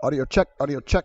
Audio check, audio check.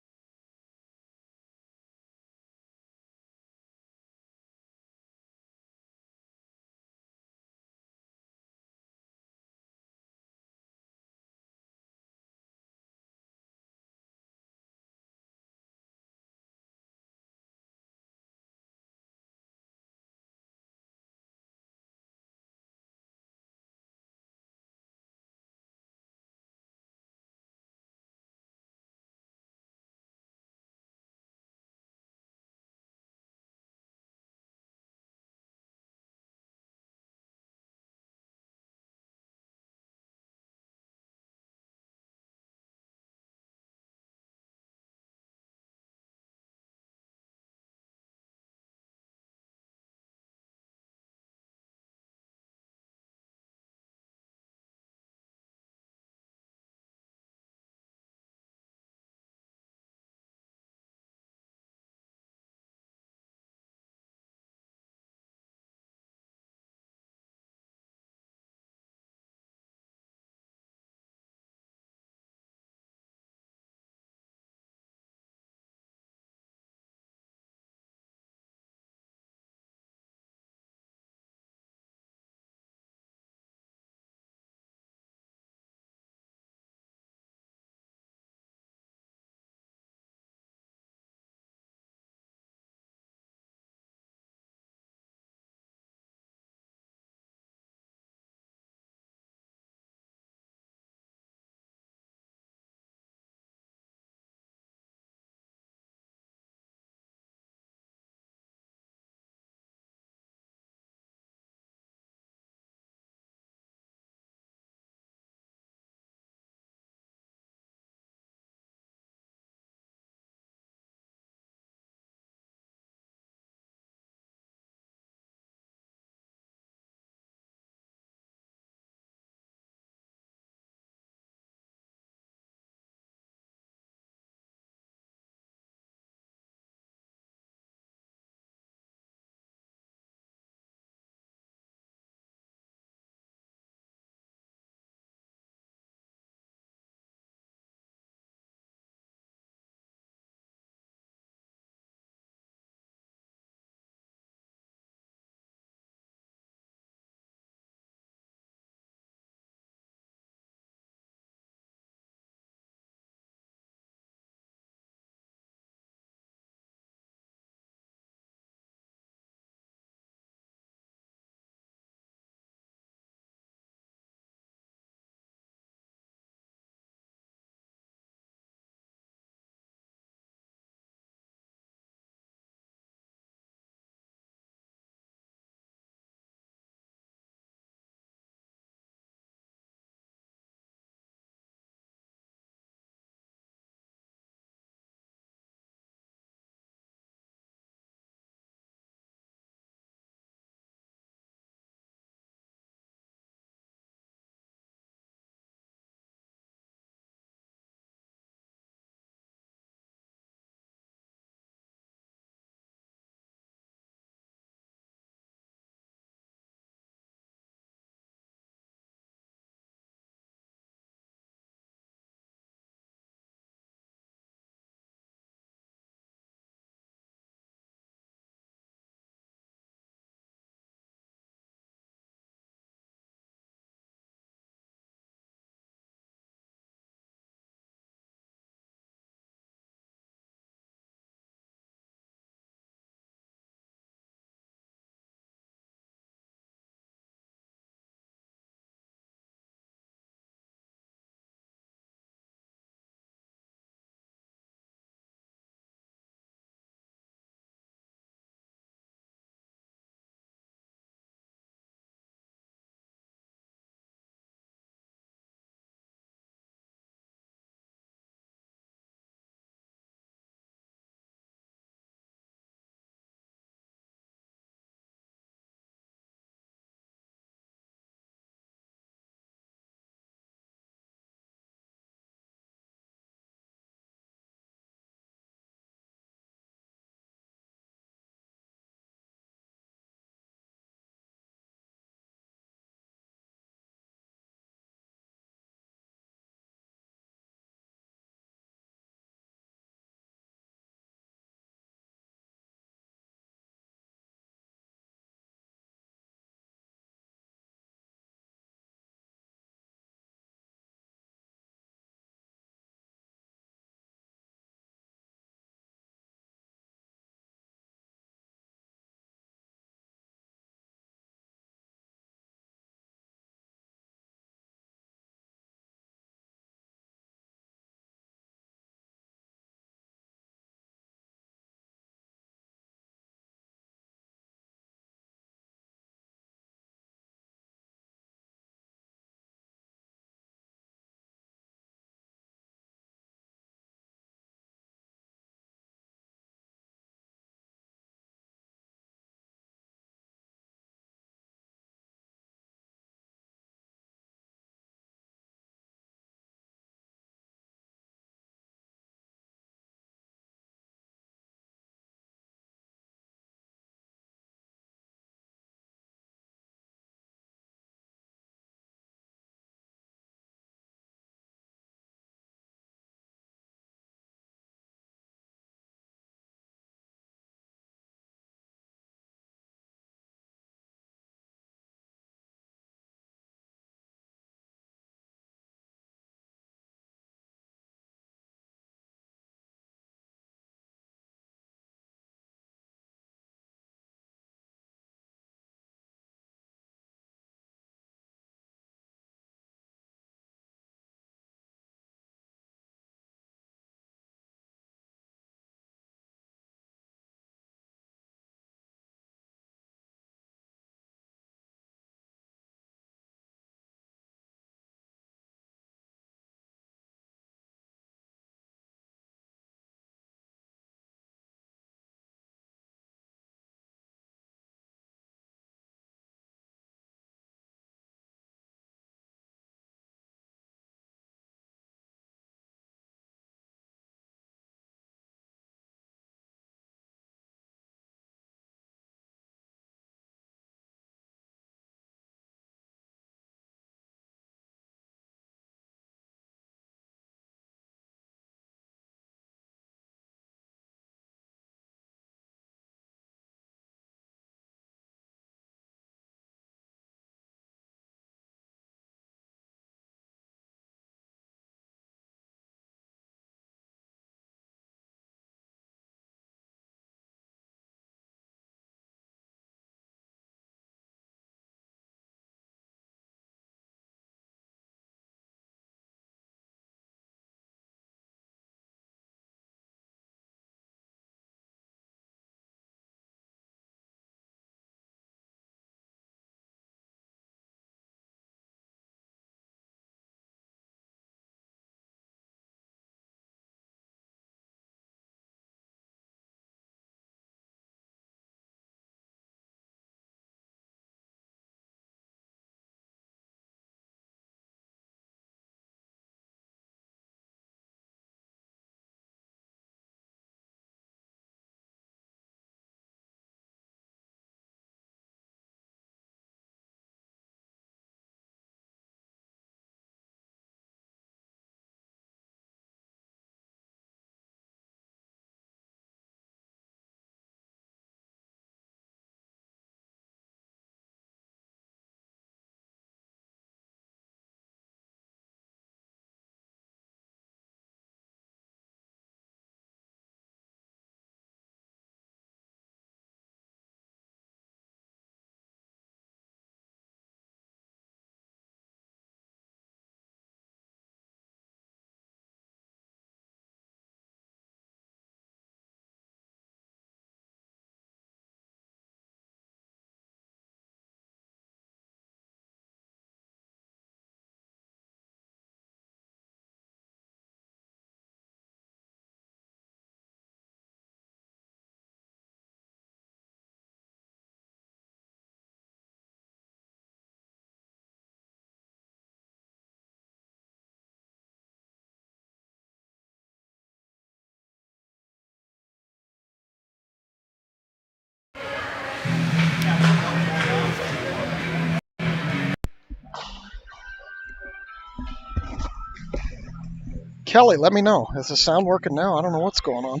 Kelly, let me know. Is the sound working now? I don't know what's going on.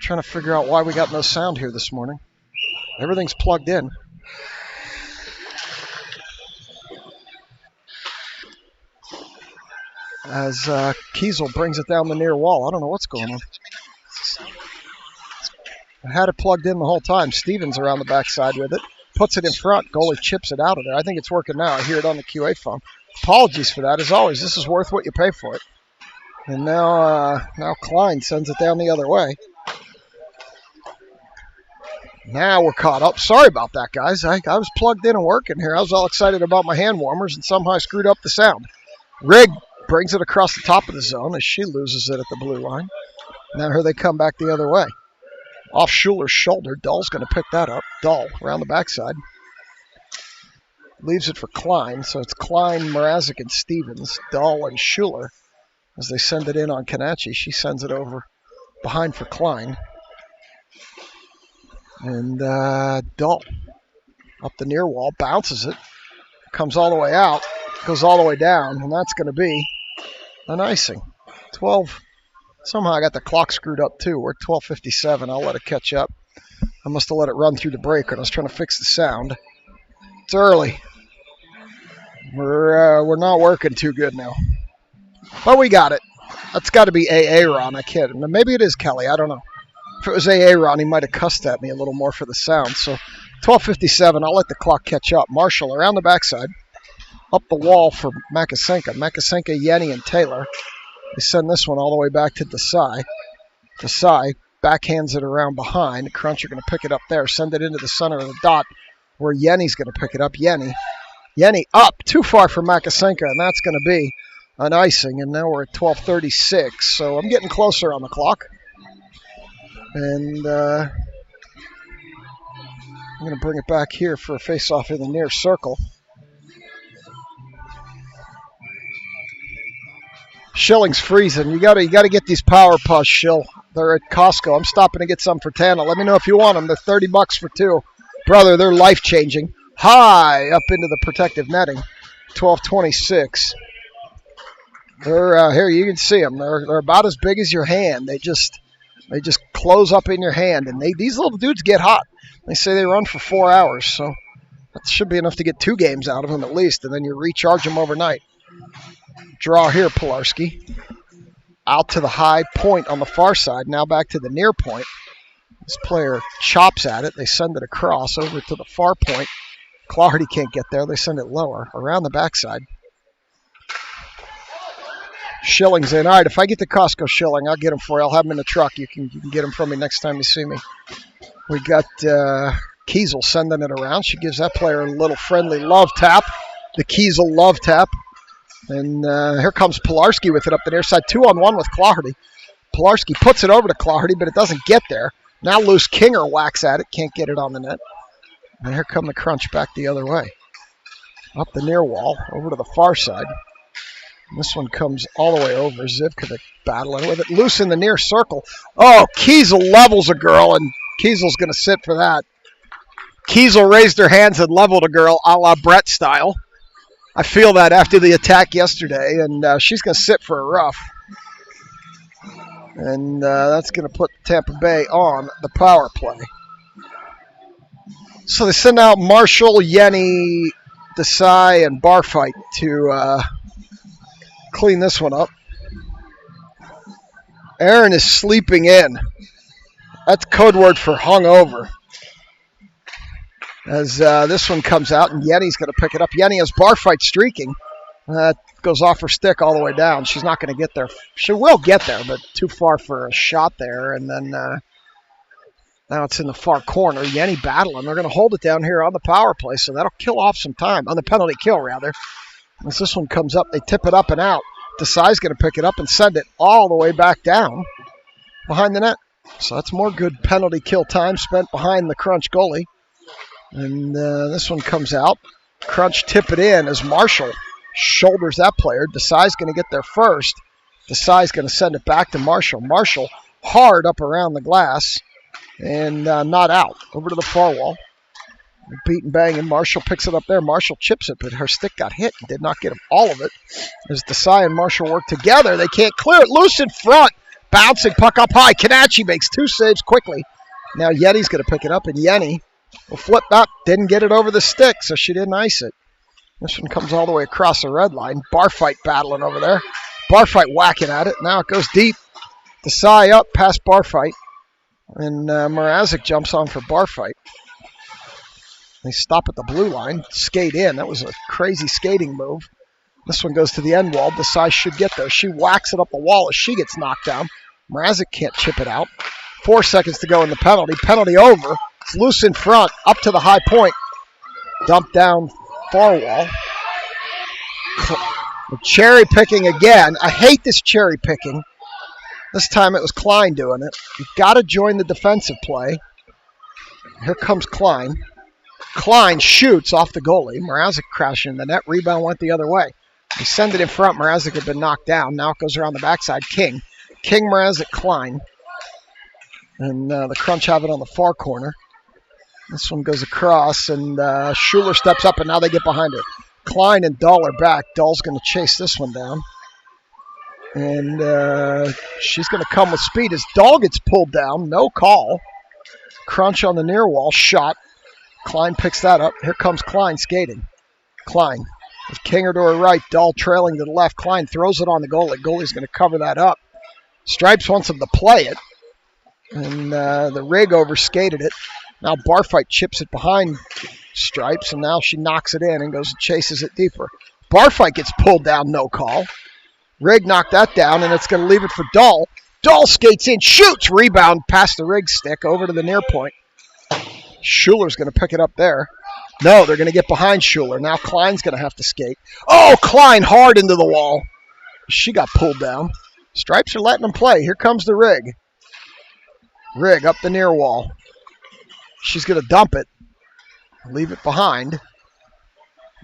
Trying to figure out why we got no sound here this morning. Everything's plugged in. As Kiesel brings it down the near wall. I don't know what's going on. I had it plugged in the whole time. Stevens around the backside with it. Puts it in front. Goalie chips it out of there. I think it's working now. I hear it on the QA phone. Apologies for that. As always, this is worth what you pay for it. And now Klein sends it down the other way. Now we're caught up. Sorry about that, guys. I was plugged in and working here. I was all excited about my hand warmers and somehow I screwed up the sound. Rigg brings it across the top of the zone as she loses it at the blue line. Now here they come back the other way. Off Schuler's shoulder. Dahl's going to pick that up. Dahl around the backside. Leaves it for Klein. So it's Klein, Mrazek, and Stevens. Dahl and Schuler as they send it in on Kanachi. She sends it over behind for Klein. And Dahl up the near wall. Bounces it. Comes all the way out. Goes all the way down. And that's going to be an icing. 12. Somehow I got the clock screwed up too. We're at 12:57. I'll let it catch up. I must have let it run through the break when I was trying to fix the sound. It's early. We're not working too good now. But we got it. That's got to be Ron. I kid. Maybe it is Kelly. I don't know. If it was Ron, he might have cussed at me a little more for the sound. So 12:57. I'll let the clock catch up. Marshall around the backside. Up the wall for Makasenka. Makasenka, Yenny, and Taylor. They send this one all the way back to Desai. Desai backhands it around behind. Crunch are going to pick it up there. Send it into the center of the dot where Yenny's going to pick it up. Yenny up. Too far for Makasenka, and that's going to be an icing. And now we're at 12:36. So I'm getting closer on the clock. And I'm going to bring it back here for a face-off in the near circle. Schilling's freezing. You gotta get these Power Puffs, Schill. They're at Costco. I'm stopping to get some for Tana. Let me know if you want them. They're $30 for two. Brother, they're life-changing. High up into the protective netting. 12:26. They're here. You can see them. They're about as big as your hand. They just close up in your hand, and these little dudes get hot. They say they run for 4 hours, so that should be enough to get 2 games out of them at least, and then you recharge them overnight. Draw here, Pilarski. Out to the high point on the far side. Now back to the near point. This player chops at it. They send it across over to the far point. Clardy can't get there. They send it lower around the backside. Schilling's in. All right, if I get to Costco Schilling, I'll get them for you. I'll have them in the truck. You can get them from me next time you see me. We got Kiesel sending it around. She gives that player a little friendly love tap. The Kiesel love tap. And here comes Pilarski with it up the near side. 2-on-1 with Clardy. Pilarski puts it over to Clardy, but it doesn't get there. Now loose Kinger whacks at it. Can't get it on the net. And here come the Crunch back the other way. Up the near wall, over to the far side. And this one comes all the way over. Zivkovic battling with it. Loose in the near circle. Oh, Kiesel levels a girl, and Kiesel's going to sit for that. Kiesel raised her hands and leveled a girl a la Brett style. I feel that after the attack yesterday, and she's going to sit for a rough. And that's going to put Tampa Bay on the power play. So they send out Marshall, Yenny, Desai, and Barfight to clean this one up. Aaron is sleeping in. That's code word for hungover. As this one comes out, and Yenny's going to pick it up. Yenny has Barfight streaking. Goes off her stick all the way down. She's not going to get there. She will get there, but too far for a shot there. And then now it's in the far corner. Yenny battling. They're going to hold it down here on the power play, so that'll kill off some time. On the penalty kill, rather. As this one comes up, they tip it up and out. Desai's going to pick it up and send it all the way back down behind the net. So that's more good penalty kill time spent behind the Crunch goalie. And this one comes out. Crunch tip it in as Marshall shoulders that player. Desai's going to get there first. Desai's going to send it back to Marshall. Marshall hard up around the glass and not out. Over to the far wall. Beat and bang, and Marshall picks it up there. Marshall chips it, but her stick got hit and did not get all of it. As Desai and Marshall work together, they can't clear it. Loose in front. Bouncing puck up high. Kanachi makes 2 saves quickly. Now Yeti's going to pick it up, and Yeti will flip up. Didn't get it over the stick, so she didn't ice it. This one comes all the way across the red line. Barfight battling over there. Barfight whacking at it. Now it goes deep. Desai up past Barfight. And Mrazek jumps on for Barfight. They stop at the blue line, skate in. That was a crazy skating move. This one goes to the end wall. Desai should get there. She whacks it up the wall as she gets knocked down. Mrazek can't chip it out. 4 seconds to go in the penalty. Penalty over. It's loose in front, up to the high point. Dumped down far wall. Cherry picking again. I hate this cherry picking. This time it was Klein doing it. You've got to join the defensive play. Here comes Klein. Klein shoots off the goalie. Mrazek crashing in the net. Rebound went the other way. They send it in front. Mrazek had been knocked down. Now it goes around the backside. King, Mrazek, Klein. And the Crunch have it on the far corner. This one goes across, and Schuler steps up, and now they get behind her. Klein and Dahl are back. Dahl's going to chase this one down. And she's going to come with speed as Dahl gets pulled down. No call. Crunch on the near wall. Shot. Klein picks that up. Here comes Klein skating. Klein with Kinger to her right. Dahl trailing to the left. Klein throws it on the goalie. Goalie's going to cover that up. Stripes wants him to play it. And the rig over-skated it. Now Barfight chips it behind Stripes, and now she knocks it in and goes and chases it deeper. Barfight gets pulled down, no call. Rig knocked that down, and it's going to leave it for Dahl. Dahl skates in, shoots, rebound past the rig stick over to the near point. Schuler's going to pick it up there. No, they're going to get behind Schuler. Now Klein's going to have to skate. Oh, Klein hard into the wall. She got pulled down. Stripes are letting them play. Here comes the rig. Rig up the near wall. She's going to dump it. Leave it behind.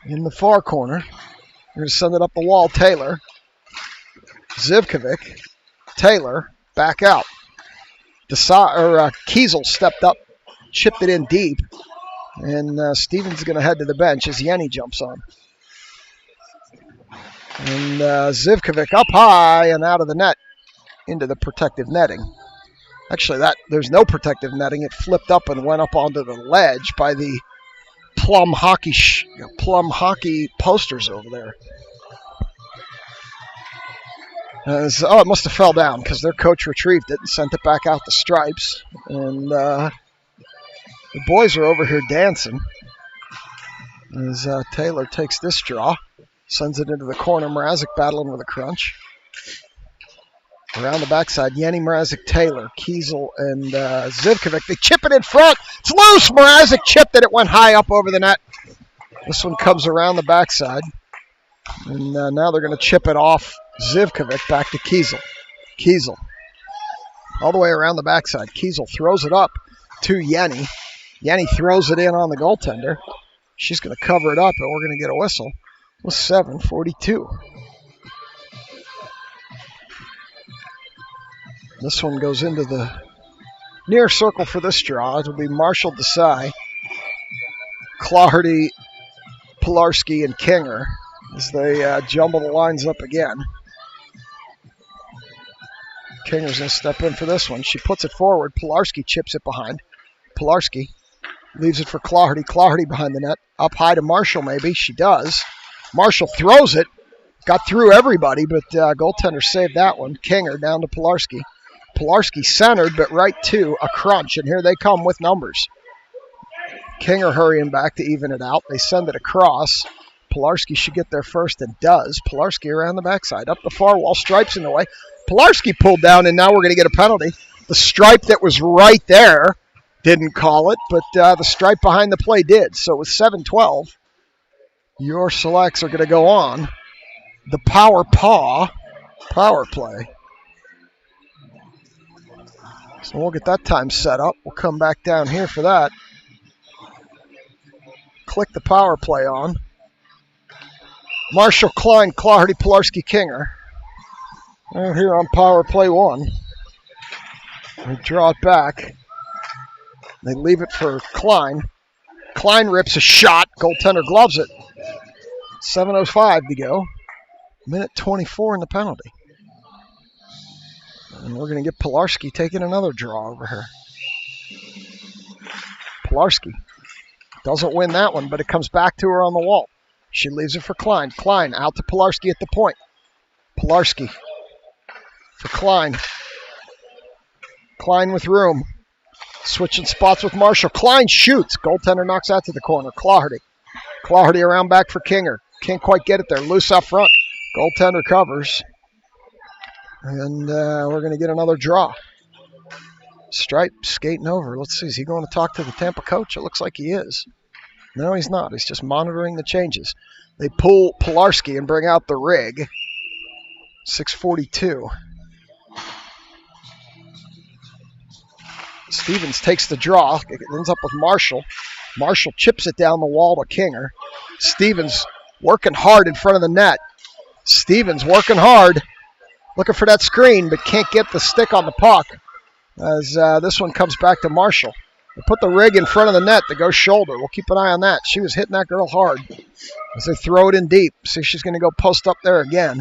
In the far corner. They're going to send it up the wall. Taylor. Zivkovic. Taylor. Back out. Kiesel stepped up. Chipped it in deep. And Stevens is going to head to the bench as Yenny jumps on. And Zivkovic up high and out of the net into the protective netting. Actually, there's no protective netting. It flipped up and went up onto the ledge by the Plum Hockey posters over there. It must have fell down because their coach retrieved it and sent it back out the Stripes. And the boys are over here dancing as Taylor takes this draw, sends it into the corner. Mrazek battling with a crunch. Around the backside, Yenny, Mrazek, Taylor, Kiesel, and Zivkovic. They chip it in front. It's loose. Mrazek chipped it. It went high up over the net. This one comes around the backside. And now they're going to chip it off Zivkovic back to Kiesel. Kiesel. All the way around the backside. Kiesel throws it up to Yenny. Yenny throws it in on the goaltender. She's going to cover it up, and we're going to get a whistle with 7:42. This one goes into the near circle for this draw. It'll be Marshall Desai, Clardy, Pilarski, and Kinger as they jumble the lines up again. Kinger's going to step in for this one. She puts it forward. Pilarski chips it behind. Pilarski leaves it for Clardy. Clardy behind the net. Up high to Marshall maybe. She does. Marshall throws it. Got through everybody, but goaltender saved that one. Kinger down to Pilarski. Pilarski centered, but right to a crunch, and here they come with numbers. Kinger hurrying back to even it out. They send it across. Pilarski should get there first and does. Pilarski around the backside. Up the far wall. Stripes in the way. Pilarski pulled down, and now we're going to get a penalty. The stripe that was right there didn't call it, but the stripe behind the play did. So with 7:12, your selects are going to go on. The power play. So we'll get that time set up. We'll come back down here for that. Click the power play on. Marshall, Klein, Clardy, Pilarski, Kinger. We're here on power play 1. They draw it back. They leave it for Klein. Klein rips a shot. Goaltender gloves it. 7:05 to go. Minute 24 in the penalty. And we're going to get Pilarski taking another draw over her. Pilarski doesn't win that one, but it comes back to her on the wall. She leaves it for Klein. Klein out to Pilarski at the point. Pilarski for Klein. Klein with room. Switching spots with Marshall. Klein shoots. Goaltender knocks out to the corner. Claherty. Claherty around back for Kinger. Can't quite get it there. Loose up front. Goaltender covers. And we're going to get another draw. Stripe skating over. Let's see. Is he going to talk to the Tampa coach? It looks like he is. No, he's not. He's just monitoring the changes. They pull Pilarski and bring out the rig. 6:42. Stevens takes the draw. It ends up with Marshall. Marshall chips it down the wall to Kinger. Stevens working hard in front of the net. Stevens working hard. Looking for that screen, but can't get the stick on the puck. As this one comes back to Marshall. They put the rig in front of the net to go shoulder. We'll keep an eye on that. She was hitting that girl hard. As they throw it in deep. See if she's going to go post up there again.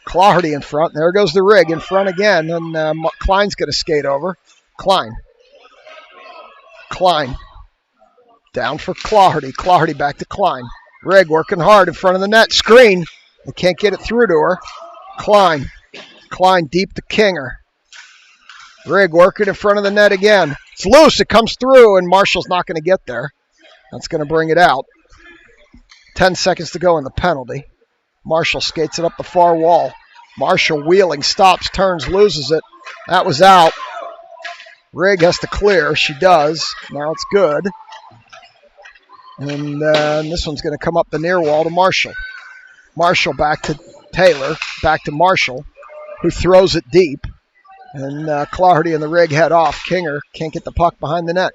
Claherty in front. There goes the rig in front again. And Klein's going to skate over. Klein. Down for Claherty. Claherty back to Klein. Rig working hard in front of the net. Screen. They can't get it through to her. Klein deep to Kinger. Rig working in front of the net again. It's loose. It comes through, and Marshall's not going to get there. That's going to bring it out. 10 seconds to go in the penalty. Marshall skates it up the far wall. Marshall wheeling, stops, turns, loses it. That was out. Rig has to clear. She does. Now it's good. And this one's going to come up the near wall to Marshall. Marshall back to Taylor. Back to Marshall, who throws it deep. And Claherty and the rig head off. Kinger can't get the puck behind the net.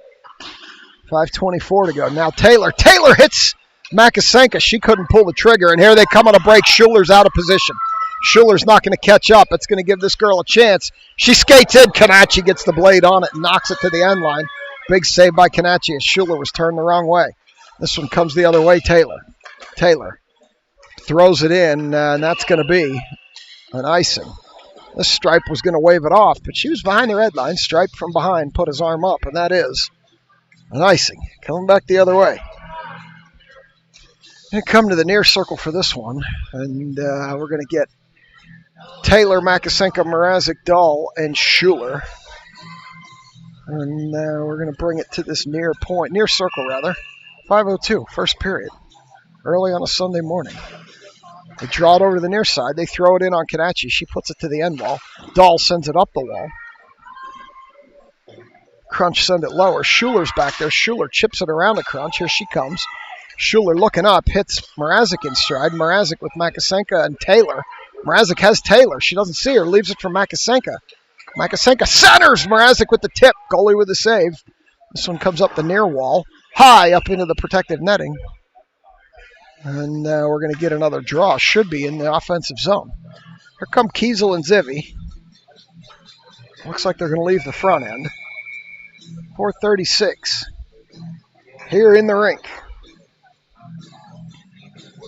5:24 to go. Now Taylor. Taylor hits Makasenka. She couldn't pull the trigger. And here they come on a break. Schuler's out of position. Schuler's not going to catch up. It's going to give this girl a chance. She skates in. Kanachi gets the blade on it and knocks it to the end line. Big save by Kanachi as Schuler was turned the wrong way. This one comes the other way. Taylor throws it in, and that's going to be an icing. This Stripe was going to wave it off, but she was behind the red line. Stripe from behind put his arm up, and that is an icing. Coming back the other way. Going to come to the near circle for this one, and we're going to get Taylor, Makasenka, Mrazek, Dahl, and Schuler. And we're going to bring it to this near circle rather. 5:02, first period. Early on a Sunday morning. They draw it over to the near side. They throw it in on Kanachi. She puts it to the end wall. Dahl sends it up the wall. Crunch send it lower. Schuler's back there. Schuler chips it around the Crunch. Here she comes. Schuler looking up, hits Mrazek in stride. Mrazek with Makasenka and Taylor. Mrazek has Taylor. She doesn't see her. Leaves it for Makasenka. Makasenka centers. Mrazek with the tip. Goalie with the save. This one comes up the near wall. High up into the protective netting. And we're going to get another draw. Should be in the offensive zone. Here come Kiesel and Zivy. Looks like they're going to leave the front end. 4:36. Here in the rink.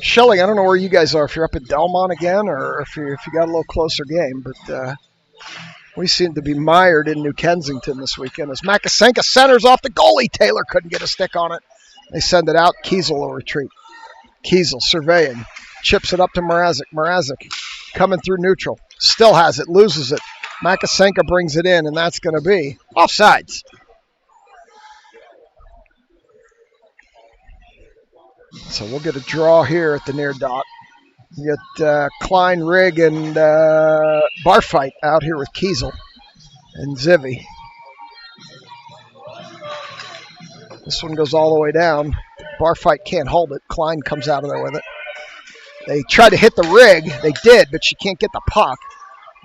Schilling, I don't know where you guys are, if you're up at Delmont again or if you got a little closer game, but we seem to be mired in New Kensington this weekend as Makasenka centers off the goalie. Taylor couldn't get a stick on it. They send it out. Kiesel will retreat. Kiesel surveying. Chips it up to Mrazek. Mrazek coming through neutral. Still has it. Loses it. Makasenka brings it in, and that's going to be offsides. So we'll get a draw here at the near dot. You get Klein, Rigg, and Barfight out here with Kiesel and Zivy. This one goes all the way down. Barfight can't hold it. Klein comes out of there with it. They tried to hit the Rigg. They did, but she can't get the puck.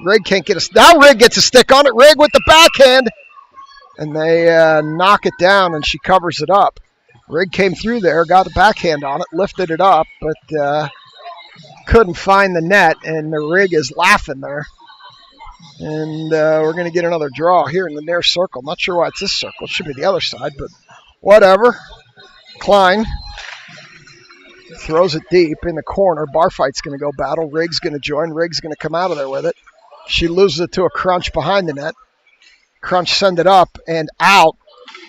Rigg can't get a... Now Rigg gets a stick on it. Rigg with the backhand. And they knock it down, and she covers it up. Rigg came through there, got the backhand on it, lifted it up, but couldn't find the net, and the Rigg is laughing there. And we're going to get another draw here in the near circle. Not sure why it's this circle. It should be the other side, but Whatever. Klein throws it deep in the corner. Barfight's going to go battle. Riggs going to join. Riggs going to come out of there with it. She loses it to a Crunch behind the net. Crunch send it up and out.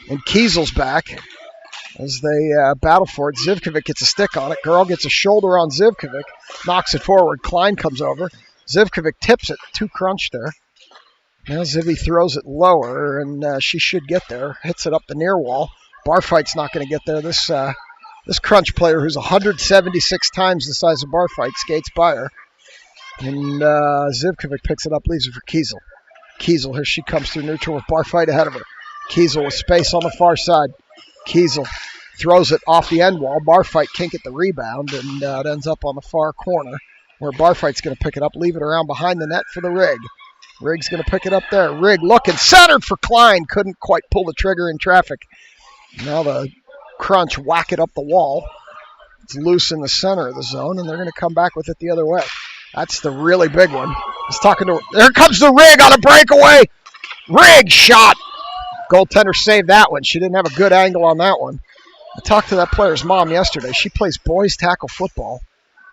And Kiesel's back as they battle for it. Zivkovic gets a stick on it. Girl gets a shoulder on Zivkovic. Knocks it forward. Klein comes over. Zivkovic tips it. 2 Crunch there. Now Zivy throws it lower, and she should get there. Hits it up the near wall. Barfight's not going to get there. This Crunch player, who's 176 times the size of Barfight, skates by her. And Zivkovic picks it up, leaves it for Kiesel. Kiesel, here she comes through neutral with Barfight ahead of her. Kiesel with space on the far side. Kiesel throws it off the end wall. Barfight can't get the rebound, and it ends up on the far corner where Barfight's going to pick it up, leave it around behind the net for the Rig. Rig's going to pick it up there. Rig looking, centered for Klein. Couldn't quite pull the trigger in traffic. Now the Crunch whack it up the wall. It's loose in the center of the zone, and they're going to come back with it the other way. That's the really big one. He's talking to. There comes the Rig on a breakaway. Rig shot. Goaltender saved that one. She didn't have a good angle on that one. I talked to that player's mom yesterday. She plays boys tackle football.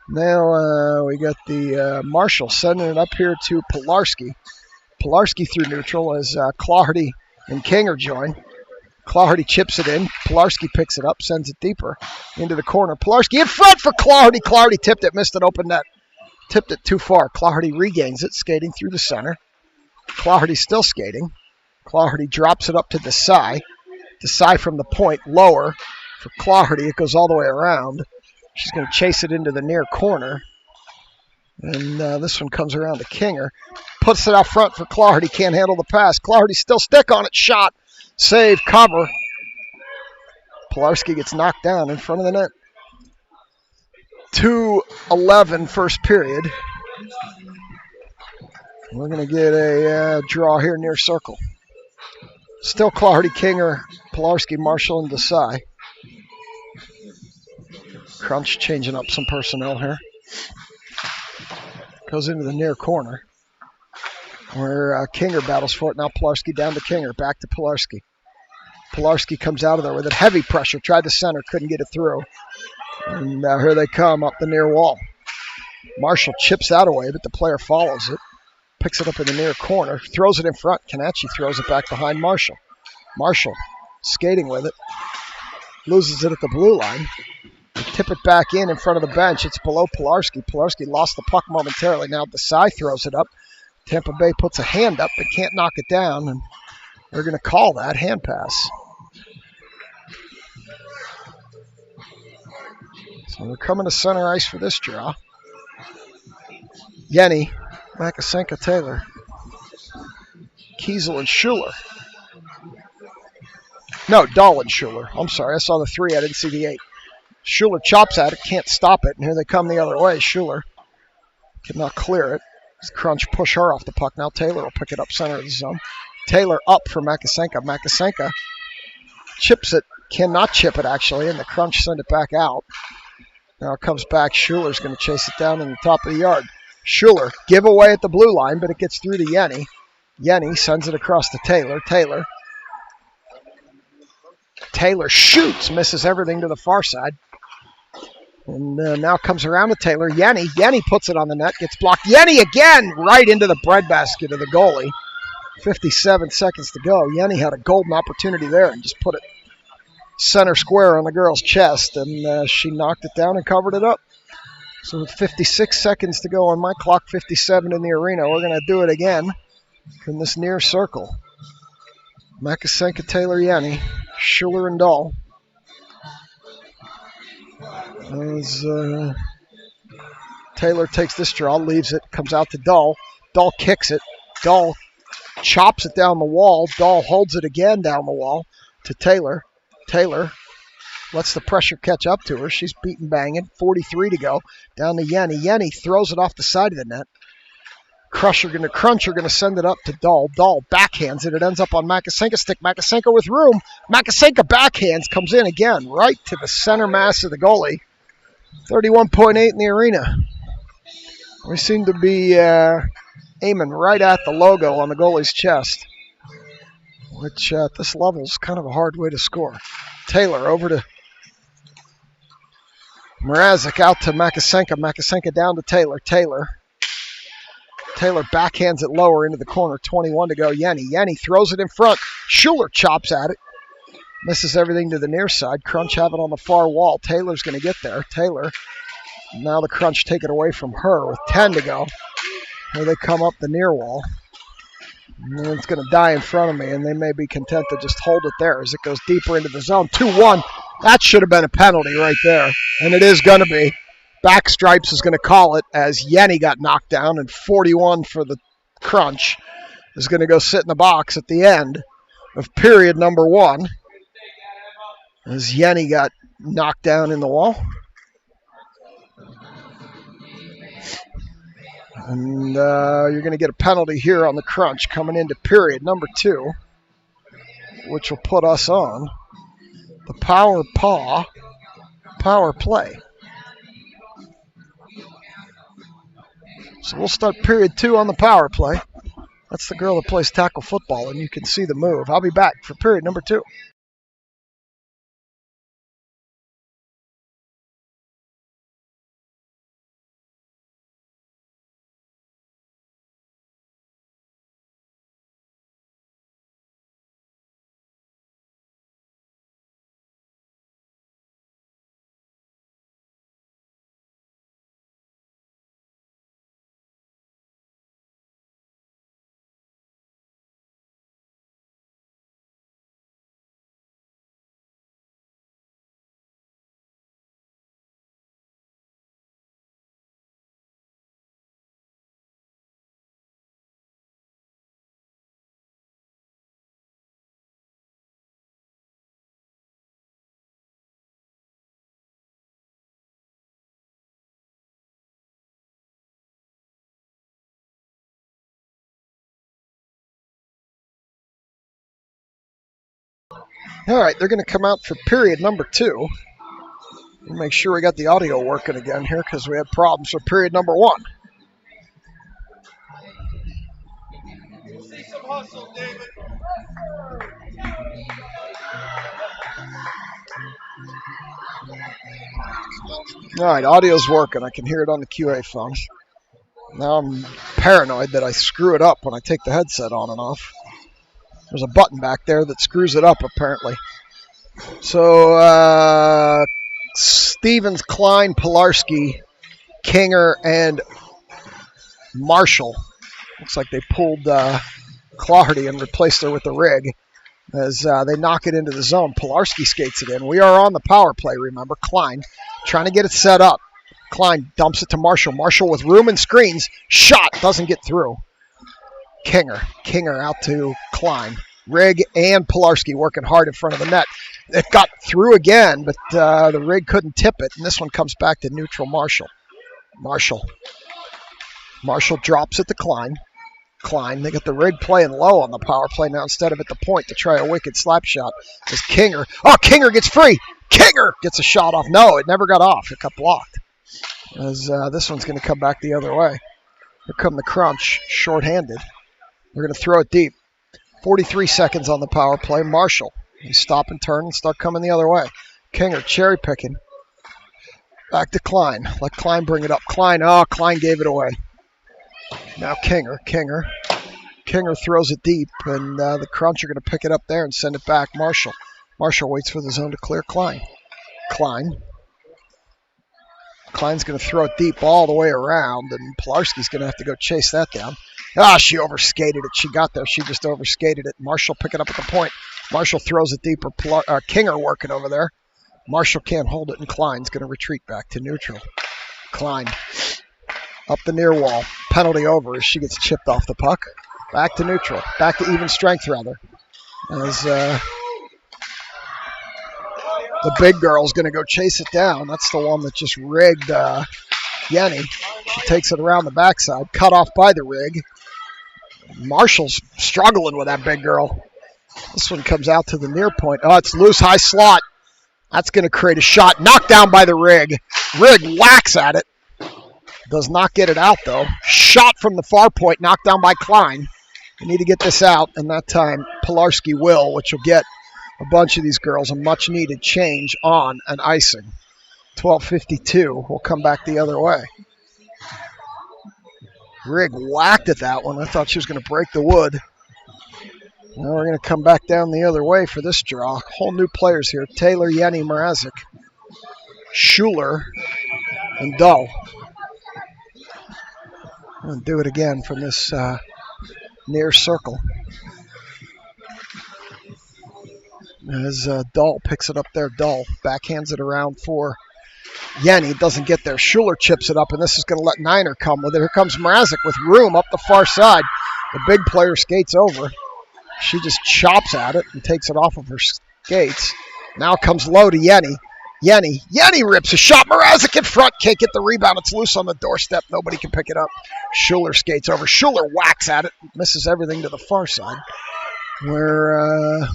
Now we got the Marshall sending it up here to Pilarski. Pilarski through neutral as Claherty and Kinger join. Claherty chips it in. Pilarski picks it up, sends it deeper into the corner. Pilarski in front for Claherty. Claherty tipped it, missed an open net. Tipped it too far. Claherty regains it, skating through the center. Claherty still skating. Claherty drops it up to Desai. Desai from the point, lower for Claherty. It goes all the way around. She's going to chase it into the near corner. And this one comes around to Kinger. Puts it out front for Claherty. Can't handle the pass. Claherty still stick on it. Shot. Save. Cover. Pilarski gets knocked down in front of the net. 2:11 first period. We're going to get a draw here near circle. Still Claherty, Kinger, Pilarski, Marshall, and Desai. Crunch changing up some personnel here. Goes into the near corner where Kinger battles for it. Now Pilarski down to Kinger. Back to Pilarski. Pilarski comes out of there with it. Heavy pressure. Tried to center. Couldn't get it through. And here they come up the near wall. Marshall chips that away, but the player follows it. Picks it up in the near corner. Throws it in front. Kanachi throws it back behind Marshall. Marshall skating with it. Loses it at the blue line. Tip it back in front of the bench. It's below Pilarski. Pilarski lost the puck momentarily. Now Desai throws it up. Tampa Bay puts a hand up but can't knock it down. And they're going to call that hand pass. So they're coming to center ice for this draw. Yenny, Makasenka, Taylor, Kiesel, and Schuler. No, Dahl and Schuler. I'm sorry, I saw the 3. I didn't see the 8. Schuler chops at it, can't stop it, and here they come the other way. Schuler cannot clear it. Crunch push her off the puck. Now Taylor will pick it up center of the zone. Taylor up for Makasenka. Makasenka chips it, cannot chip it actually, and the Crunch send it back out. Now it comes back. Schuler's going to chase it down in the top of the yard. Schuler, give away at the blue line, but it gets through to Yenny. Yenny sends it across to Taylor. Taylor shoots, misses everything to the far side. And now comes around to Taylor. Yenny puts it on the net, gets blocked. Yenny again, right into the breadbasket of the goalie. 57 seconds to go. Yenny had a golden opportunity there and just put it center square on the girl's chest, and she knocked it down and covered it up. So with 56 seconds to go on my clock, 57 in the arena, we're going to do it again in this near circle. Makasenka, Taylor, Yenny, Schuler, and Dahl. As Taylor takes this draw, leaves it, comes out to Dahl. Dahl kicks it. Dahl chops it down the wall. Dahl holds it again down the wall to Taylor. Taylor lets the pressure catch up to her. She's beaten banging. 43 to go. Down to Yenny. Yenny throws it off the side of the net. Cruncher going to send it up to Dahl. Dahl backhands it. It ends up on Makasenka stick. Makasenka with room. Makasenka backhands, comes in again, right to the center mass of the goalie. 31.8 in the arena. We seem to be aiming right at the logo on the goalie's chest, which at this level is kind of a hard way to score. Taylor over to Mrazek, out to Makasenka. Makasenka down to Taylor. Taylor backhands it lower into the corner. 21 to go. Yenny throws it in front. Schuler chops at it. Misses everything to the near side. Crunch have it on the far wall. Taylor's going to get there. Taylor. Now the Crunch take it away from her with 10 to go. Here they come up the near wall. And it's going to die in front of me, and they may be content to just hold it there as it goes deeper into the zone. 2-1. That should have been a penalty right there, and it is going to be. Backstripes is going to call it as Yenny got knocked down, and 41 for the Crunch is going to go sit in the box at the end of period number 1 as Yenny got knocked down in the wall. And you're going to get a penalty here on the Crunch coming into period number 2, which will put us on the power play. So we'll start period 2 on the power play. That's the girl that plays tackle football, and you can see the move. I'll be back for period number 2. All right, they're going to come out for period number 2. We'll make sure we got the audio working again here because we had problems for period number 1. See some hustle, David. All right, audio's working. I can hear it on the QA phone. Now I'm paranoid that I screw it up when I take the headset on and off. There's a button back there that screws it up, apparently. So, Stevens, Klein, Pilarski, Kinger, and Marshall. Looks like they pulled Clardy and replaced her with the rig as they knock it into the zone. Pilarski skates it in. We are on the power play, remember. Klein trying to get it set up. Klein dumps it to Marshall. Marshall with room and screens. Shot. Doesn't get through. Kinger out to Klein. Rig and Pilarski working hard in front of the net. It got through again, but the rig couldn't tip it, and this one comes back to neutral Marshall. Marshall drops it to Klein. They got the rig playing low on the power play now instead of at the point to try a wicked slap shot. As Kinger gets free. Kinger gets a shot off. No, it never got off. It got blocked. As this one's going to come back the other way. Here come the Crunch, shorthanded. They're going to throw it deep. 43 seconds on the power play. Marshall, they stop and turn and start coming the other way. Kinger cherry picking. Back to Klein. Let Klein bring it up. Klein gave it away. Now Kinger throws it deep, and the Crunch are going to pick it up there and send it back. Marshall waits for the zone to clear. Klein's going to throw it deep all the way around, and Pilarski's going to have to go chase that down. She overskated it. She got there. She just overskated it. Marshall pick it up at the point. Marshall throws it deeper. Kinger working over there. Marshall can't hold it, and Klein's going to retreat back to neutral. Klein up the near wall. Penalty over as she gets chipped off the puck. Back to neutral. Back to even strength, rather. As the big girl's going to go chase it down. That's the one that just rigged Yenny. She takes it around the backside. Cut off by the rig. Marshall's struggling with that big girl. This one comes out to the near point. It's loose, high slot. That's going to create a shot. Knocked down by the rig. Rig whacks at it. Does not get it out, though. Shot from the far point. Knocked down by Klein. We need to get this out, and that time Pilarski will, which will get a bunch of these girls a much-needed change on an icing. 12:52. We'll come back the other way. Rigg whacked at that one. I thought she was going to break the wood. Now we're going to come back down the other way for this draw. Whole new players here. Taylor, Yenny, Mrazek, Schuler, and Dull. I'm going to do it again from this near circle. As Dull picks it up there. Dull backhands it around for Yenny. Doesn't get there. Schuler chips it up, and this is going to let Niner come with it. Here comes Mrazek with room up the far side. The big player skates over. She just chops at it and takes it off of her skates. Now comes low to Yenny. Yenny rips a shot. Mrazek in front. Can't get the rebound. It's loose on the doorstep. Nobody can pick it up. Schuler skates over. Schuler whacks at it. Misses everything to the far side. Where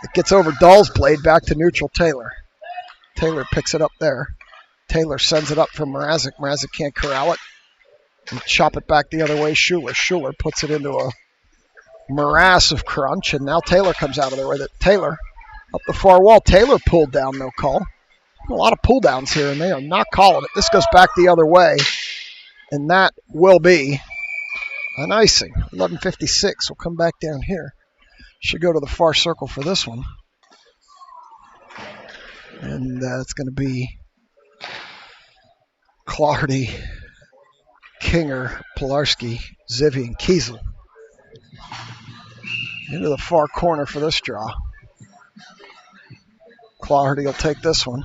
it gets over Dull's blade back to neutral Taylor. Taylor picks it up there. Taylor sends it up for Mrazek. Mrazek can't corral it. And chop it back the other way. Schuler puts it into a morass of crunch, and now Taylor comes out of there with it. Taylor up the far wall. Taylor pulled down, no call. A lot of pull downs here, and they are not calling it. This goes back the other way, and that will be an icing. 11:56. We'll come back down here. Should go to the far circle for this one. And it's going to be Clardy, Kinger, Pilarski, Zivy, and Kiesel. Into the far corner for this draw. Clardy will take this one.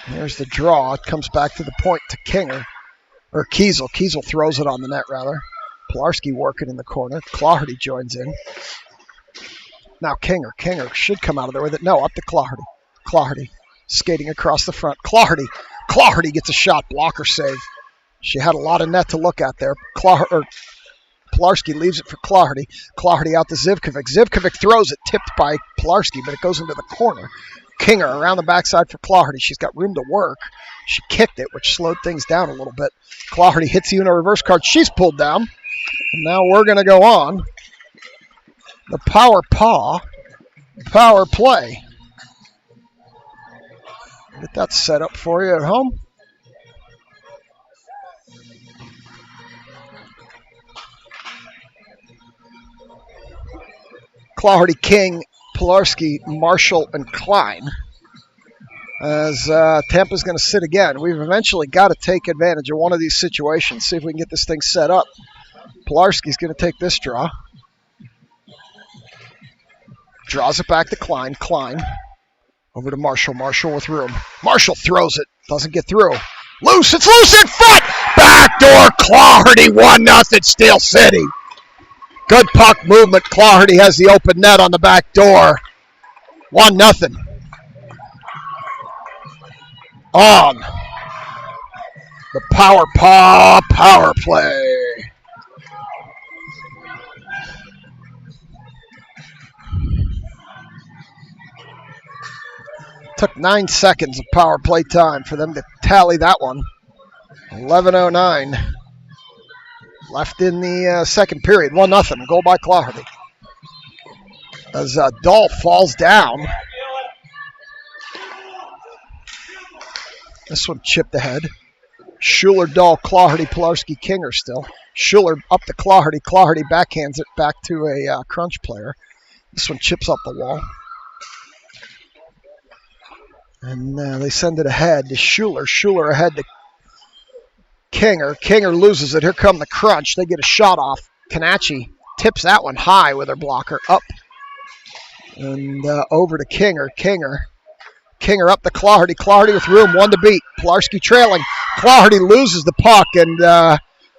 There's the draw. It comes back to the point to Kinger. Or Kiesel. Kiesel throws it on the net, rather. Pilarski working in the corner. Clardy joins in. Now Kinger. Kinger should come out of there with it. No, up to Clardy. Clardy skating across the front. Clardy gets a shot. Blocker save. She had a lot of net to look at there. Pilarski leaves it for Clardy. Clardy out to Zivkovic. Zivkovic throws it, tipped by Pilarski, but it goes into the corner. Kinger around the backside for Clardy. She's got room to work. She kicked it, which slowed things down a little bit. Clardy hits you in a reverse card. She's pulled down. And now we're going to go on. The power play. Get that set up for you at home. Clardy, King, Pilarski, Marshall, and Klein. As Tampa's going to sit again. We've eventually got to take advantage of one of these situations. See if we can get this thing set up. Pilarski's going to take this draw. Draws it back to Klein. Klein over to Marshall. Marshall with room. Marshall throws it. Doesn't get through. Loose. It's loose in front. Backdoor Clardy. 1-0 Steel City. Good puck movement. Clardy has the open net on the back door. 1-0. On the power play. Took 9 seconds of power play time for them to tally that one. 11:09 left in the second period. 1-0. Goal by Clardy. As Dahl falls down. This one chipped ahead. Schuler, Dahl, Clardy, Pilarski, Kinger still. Schuler up to Clardy. Clardy backhands it back to a crunch player. This one chips up the wall. And they send it ahead to Schuler. Schuler ahead to Kinger. Kinger loses it. Here come the crunch. They get a shot off. Kanachi tips that one high with her blocker. Up. And over to Kinger. Kinger up to Clardy. Clardy with room. 1 to beat. Pilarski trailing. Clardy loses the puck. And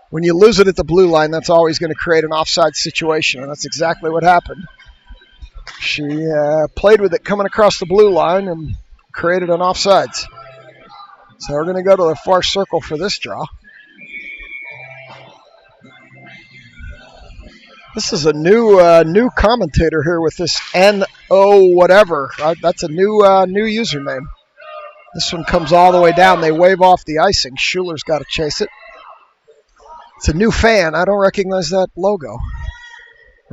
when you lose it at the blue line, that's always going to create an offside situation. And that's exactly what happened. She played with it coming across the blue line and created an offsides. So we're going to go to the far circle for this draw. This is a new commentator here with this NO whatever. That's a new username. This one comes all the way down. They wave off the icing. Schuler's got to chase it. It's a new fan. I don't recognize that logo.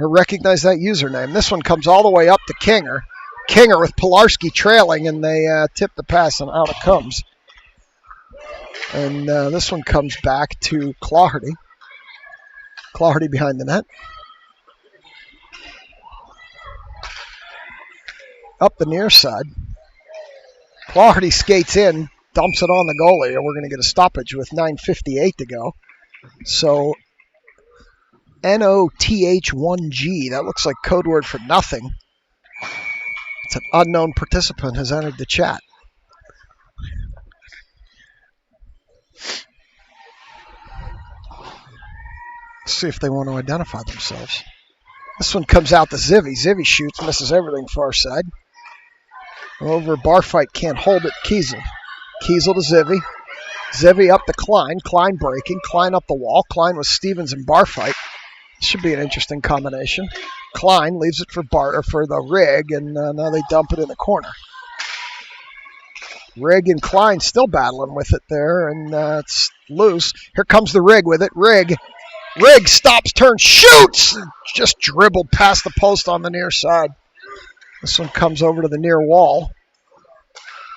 I recognize that username. This one comes all the way up to Kinger. Kinger with Pilarski trailing, and they tip the pass, and out it comes. And this one comes back to Claherty. Claherty behind the net. Up the near side. Claherty skates in, dumps it on the goalie, and we're going to get a stoppage with 9:58 to go. So NOTH1G, that looks like code word for nothing. It's an unknown participant has entered the chat. Let's see if they want to identify themselves. This one comes out to Zivy. Zivy shoots, misses everything far side. Over, Barfight can't hold it. Kiesel. Kiesel to Zivy. Zivy up to Klein. Klein breaking. Klein up the wall. Klein with Stevens and Barfight. Should be an interesting combination. Klein leaves it for the Rig, and now they dump it in the corner. Rig and Klein still battling with it there, and it's loose. Here comes the Rig with it. Rig stops, turns, shoots! Just dribbled past the post on the near side. This one comes over to the near wall.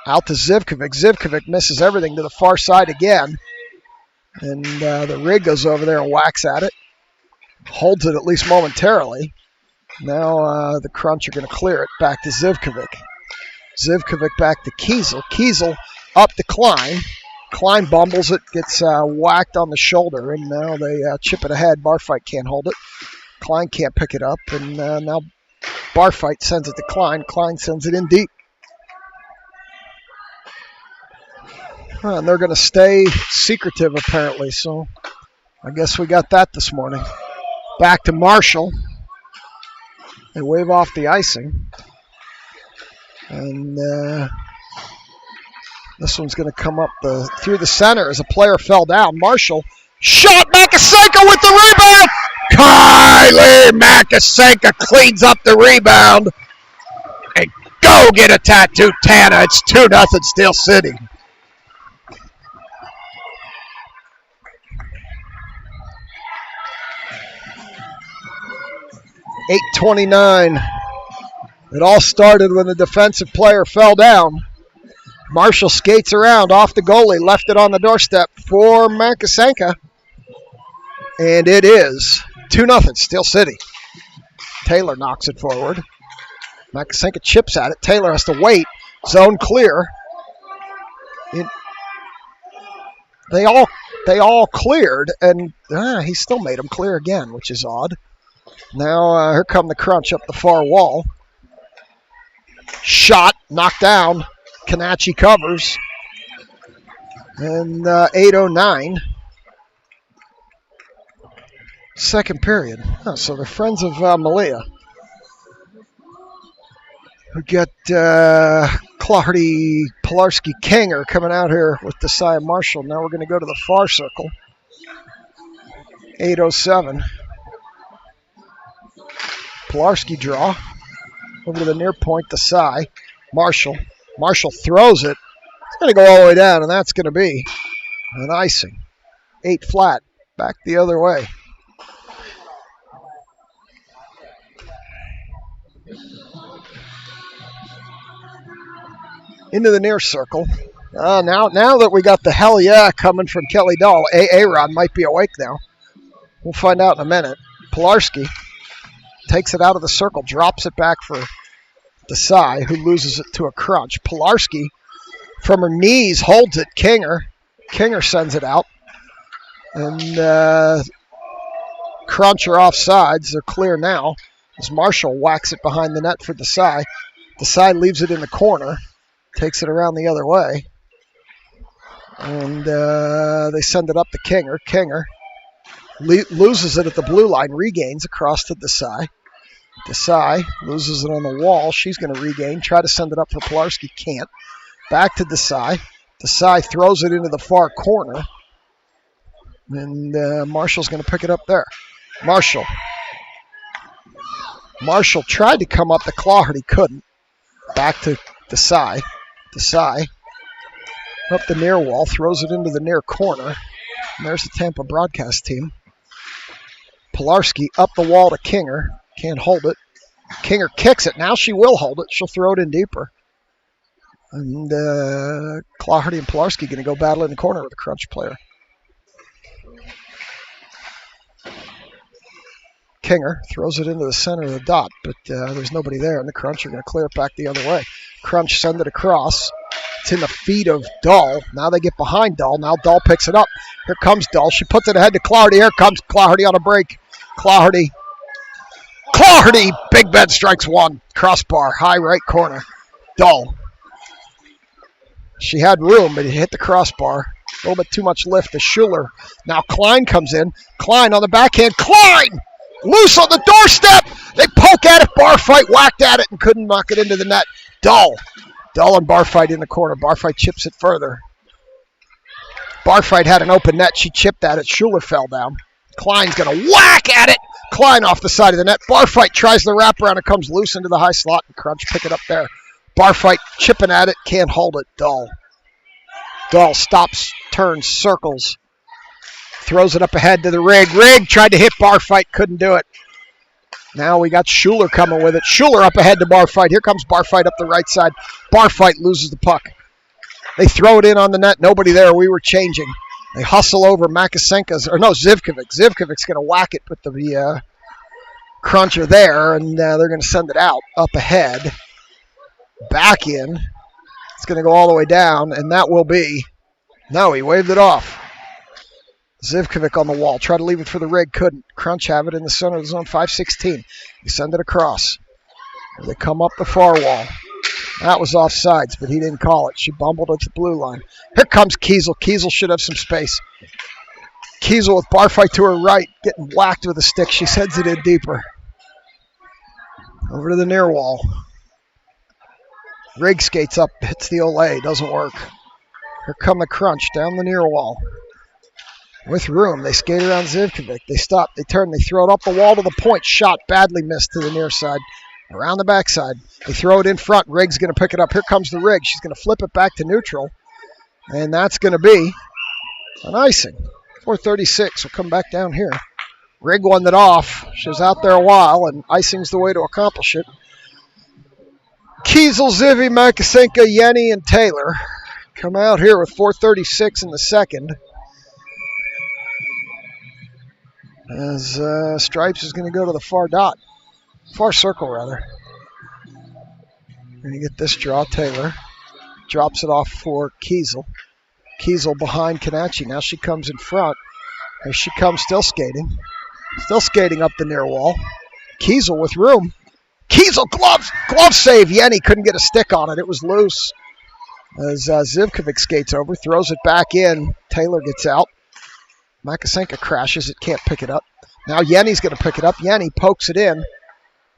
Out to Zivkovic. Zivkovic misses everything to the far side again. And the Rig goes over there and whacks at it. Holds it at least momentarily. Now the Crunch are going to clear it back to Zivkovic. Zivkovic back to Kiesel. Kiesel up to Klein. Klein bumbles it, gets whacked on the shoulder, and now they chip it ahead. Barfight can't hold it. Klein can't pick it up, and now Barfight sends it to Klein. Klein sends it in deep. And they're going to stay secretive, apparently, so I guess we got that this morning. Back to Marshall. They wave off the icing. And this one's going to come up through the center as a player fell down. Marshall shot. Makasenka with the rebound. Kylie Makasenka cleans up the rebound. And go get a tattoo, Tana. It's 2-0 Steel City. .8:29. It all started when the defensive player fell down. Marshall skates around off the goalie, left it on the doorstep for Makasenka. And it is 2-0 Steel City. Taylor knocks it forward. Makasenka chips at it. Taylor has to wait. Zone clear. They all cleared, and he still made them clear again, which is odd. Now here come the Crunch up the far wall. Shot, knocked down. Kanachi covers. And 8:09. Second period. So they're friends of Malia. We got Claherty, Pilarski, Kanger coming out here with Desai and Marshall. Now we're going to go to the far circle. 8:07. Pilarski draw. Over to the near point, Desai. Marshall. Marshall throws it. It's going to go all the way down, and that's going to be an icing. 8 flat. Back the other way. Into the near circle. Now that we got the hell yeah coming from Kelly Dahl, A-Rod might be awake now. We'll find out in a minute. Pilarski takes it out of the circle, drops it back for Desai, who loses it to a Crunch. Pilarski, from her knees, holds it. Kinger sends it out. And Crunch are off sides. They're clear now as Marshall whacks it behind the net for Desai. Desai leaves it in the corner, takes it around the other way. And they send it up to Kinger. Kinger loses it at the blue line, regains across to Desai. Desai loses it on the wall. She's going to regain, try to send it up for Pilarski, can't. Back to Desai. Desai throws it into the far corner. And Marshall's going to pick it up there. Marshall tried to come up the Claherty, couldn't. Back to Desai. Desai up the near wall, throws it into the near corner. And there's the Tampa broadcast team. Pilarski up the wall to Kinger. Can't hold it. Kinger kicks it. Now she will hold it. She'll throw it in deeper. And Claherty and Pilarski going to go battle in the corner with the Crunch player. Kinger throws it into the center of the dot, but there's nobody there, and the Crunch are going to clear it back the other way. Crunch send it across. It's in the feet of Dahl. Now they get behind Dahl. Now Dahl picks it up. Here comes Dahl. She puts it ahead to Claherty. Here comes Claherty on a break. Claherty, Big Ben strikes one. Crossbar, high right corner. Dahl. She had room, but it hit the crossbar. A little bit too much lift to Schuler. Now Klein comes in. Klein on the backhand. Klein! Loose on the doorstep. They poke at it. Barfight whacked at it and couldn't knock it into the net. Dahl and Barfight in the corner. Barfight chips it further. Barfight had an open net. She chipped at it. Schuler fell down. Klein's going to whack at it. Klein off the side of the net. Barfight tries the wraparound. It comes loose into the high slot, and Crunch pick it up there. Barfight chipping at it. Can't hold it. Dahl stops, turns, circles. Throws it up ahead to the Rig. Rig tried to hit Barfight. Couldn't do it. Now we got Schuler coming with it. Schuler up ahead to Barfight. Here comes Barfight up the right side. Barfight loses the puck. They throw it in on the net. Nobody there. We were changing. They hustle over Zivkovic. Zivkovic's going to whack it, but the Crunch are there, and they're going to send it out. Up ahead. Back in. It's going to go all the way down, and that will be... No, he waved it off. Zivkovic on the wall. Try to leave it for the Rig. Couldn't. Crunch have it in the center of the zone. 5-16. They send it across. They come up the far wall. That was offsides, but he didn't call it. She bumbled at the blue line. Here comes Kiesel. Kiesel should have some space. Kiesel with Barfight to her right, getting whacked with a stick. She sends it in deeper. Over to the near wall. Rig skates up, hits the Olay. Doesn't work. Here come the Crunch down the near wall. With room, they skate around Zivkovic. They stop, they turn, they throw it up the wall to the point. Shot badly missed to the near side. Around the backside. They throw it in front. Rig's going to pick it up. Here comes the Rig. She's going to flip it back to neutral. And that's going to be an icing. 4:36. We'll come back down here. Rig won it off. She was out there a while, and icing's the way to accomplish it. Kiesel, Zivy, Makasenka, Yenny, and Taylor come out here with 4:36 in the second. As Stripes is going to go to the far dot. Far circle, rather. Going to get this draw. Taylor drops it off for Kiesel. Kiesel behind Kanachi. Now she comes in front. Here she comes, still skating. Still skating up the near wall. Kiesel with room. Kiesel, glove save. Yenny couldn't get a stick on it. It was loose. As Zivkovic skates over, throws it back in. Taylor gets out. Makasenka crashes it, can't pick it up. Now Yenny's going to pick it up. Yenny pokes it in.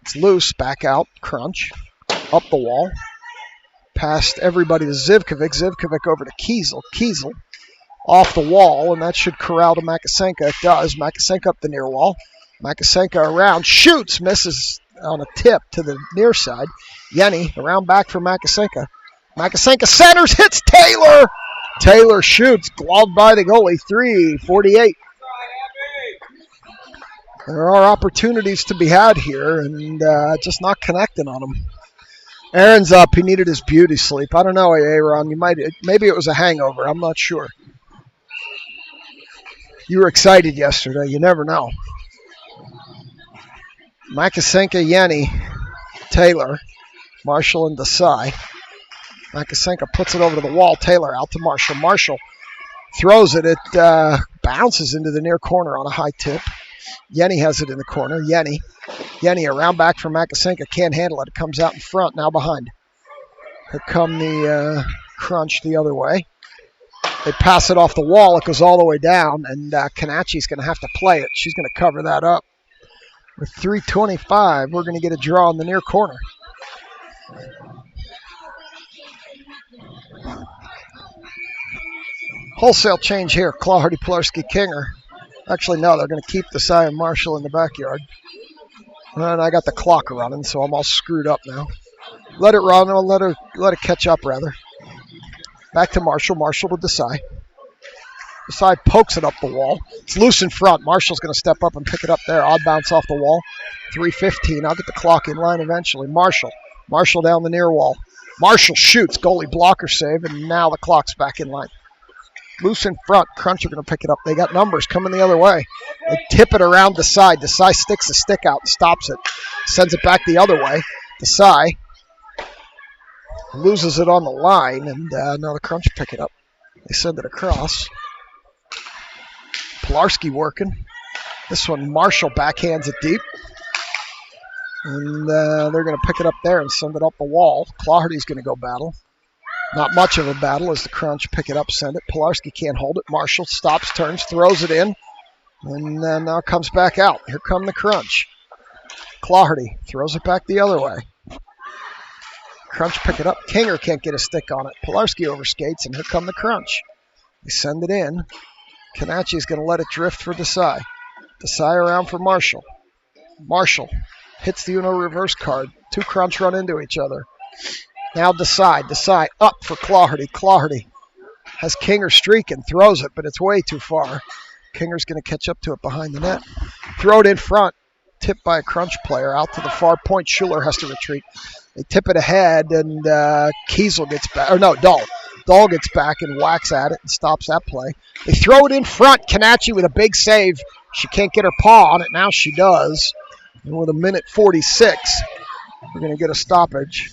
It's loose, back out. Crunch. Up the wall. Past everybody to Zivkovic. Zivkovic over to Kiesel. Kiesel off the wall, and that should corral to Makasenka. It does. Makasenka up the near wall. Makasenka around. Shoots. Misses on a tip to the near side. Yenny around back for Makasenka. Makasenka centers. Hits Taylor. Taylor shoots. Gloved by the goalie. 3:48. There are opportunities to be had here, and just not connecting on them. Aaron's up. He needed his beauty sleep. I don't know, Aaron. Maybe it was a hangover. I'm not sure. You were excited yesterday. You never know. Makasenka, Yenny, Taylor, Marshall, and Desai. Makasenka puts it over to the wall. Taylor out to Marshall. Marshall throws it. It bounces into the near corner on a high tip. Yenny has it in the corner. Yenny around back for Makasenka. Can't handle it. It comes out in front. Now behind. Here come the Crunch the other way. They pass it off the wall. It goes all the way down, and Kanachi's going to have to play it. She's going to cover that up. With 3:25, we're going to get a draw in the near corner. Wholesale change here. Claherty, Pilarski, Kinger. Actually, no, they're going to keep Desai and Marshall in the backyard. And I got the clock running, so I'm all screwed up now. Let it run, or let it catch up, rather. Back to Marshall. Marshall to Desai. Desai pokes it up the wall. It's loose in front. Marshall's going to step up and pick it up there. Odd bounce off the wall. 3:15. I'll get the clock in line eventually. Marshall down the near wall. Marshall shoots. Goalie blocker save, and now the clock's back in line. Loose in front. Crunch are going to pick it up. They got numbers coming the other way. They tip it around Desai. Desai sticks the stick out and stops it. Sends it back the other way. Desai loses it on the line, and now the Crunch pick it up. They send it across. Pilarski working. This one, Marshall backhands it deep. And they're going to pick it up there and send it up the wall. Claherty's going to go battle. Not much of a battle as the Crunch pick it up, send it. Pilarski can't hold it. Marshall stops, turns, throws it in. And now comes back out. Here come the Crunch. Claherty throws it back the other way. Crunch pick it up. Kinger can't get a stick on it. Pilarski overskates, and here come the Crunch. They send it in. Kanachi's going to let it drift for Desai. Desai around for Marshall. Marshall hits the Uno reverse card. Two Crunch run into each other. Now Desai up for Claherty. Claherty has Kinger streaking, throws it, but it's way too far. Kinger's going to catch up to it behind the net. Throw it in front. Tipped by a Crunch player out to the far point. Schuler has to retreat. They tip it ahead, and Kiesel gets back. Or no, Dahl. Dahl gets back and whacks at it and stops that play. They throw it in front. Kanachi with a big save. She can't get her paw on it. Now she does. And with 1:46, we're going to get a stoppage.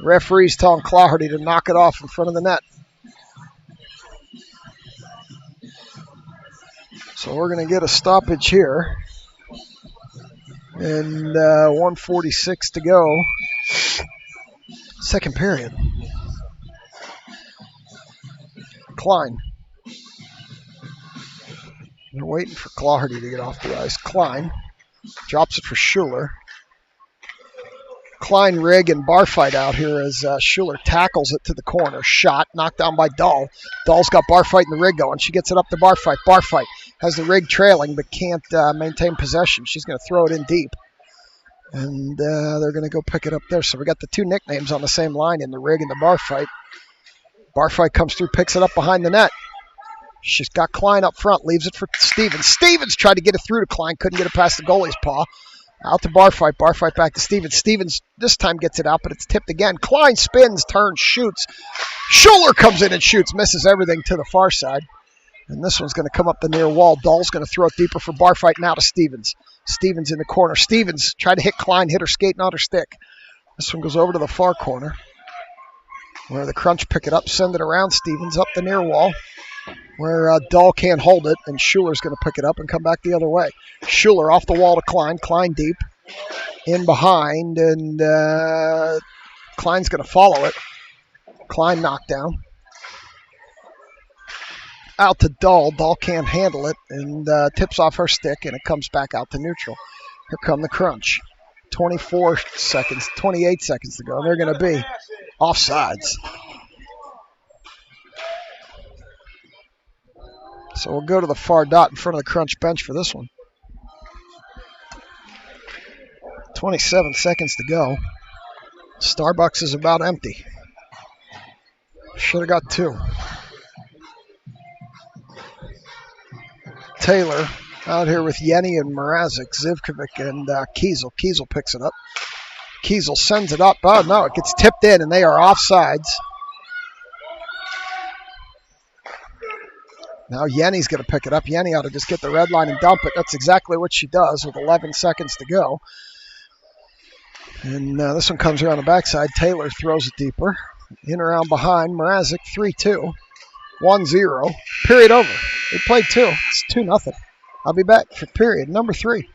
Referee's telling Claherty to knock it off in front of the net. So we're going to get a stoppage here. And 1:46 to go. Second period. Klein. They're waiting for Claherty to get off the ice. Klein drops it for Schuler. Klein, Rigg, and bar fight out here as Schuler tackles it to the corner. Shot, knocked down by Dahl. Dahl's got bar fight and the Rigg going. She gets it up to bar fight. Bar fight has the Rigg trailing but can't maintain possession. She's going to throw it in deep. And they're going to go pick it up there. So we got the two nicknames on the same line in the Rigg and the bar fight. Bar fight comes through, picks it up behind the net. She's got Klein up front, leaves it for Stevens. Stevens tried to get it through to Klein, couldn't get it past the goalie's paw. Out to bar fight back to Stevens. Stevens this time gets it out, but it's tipped again. Klein spins, turns, shoots. Schuler comes in and shoots, misses everything to the far side. And this one's going to come up the near wall. Dahl's going to throw it deeper for bar fight now to Stevens. Stevens in the corner. Stevens tried to hit Klein, hit her skate, not her stick. This one goes over to the far corner where the Crunch pick it up, send it around. Stevens up the near wall where Dahl can't hold it, and Schuler's going to pick it up and come back the other way. Schuler off the wall to Klein. Klein deep. In behind, and Klein's going to follow it. Klein knocked down. Out to Dahl. Dahl can't handle it, and tips off her stick, and it comes back out to neutral. Here come the Crunch. 28 seconds to go. They're going to be offsides. So we'll go to the far dot in front of the Crunch bench for this one. 27 seconds to go. Starbucks is about empty. Should have got two. Taylor out here with Yenny and Mrazek, Zivkovic and Kiesel. Kiesel picks it up. Kiesel sends it up. Oh, no, it gets tipped in, and they are offsides. Now Yenny's going to pick it up. Yenny ought to just get the red line and dump it. That's exactly what she does with 11 seconds to go. And this one comes around the backside. Taylor throws it deeper. In around behind. Mrazek, 3-2. 1-0. Period over. They played two. It's 2-0. I'll be back for period number 3.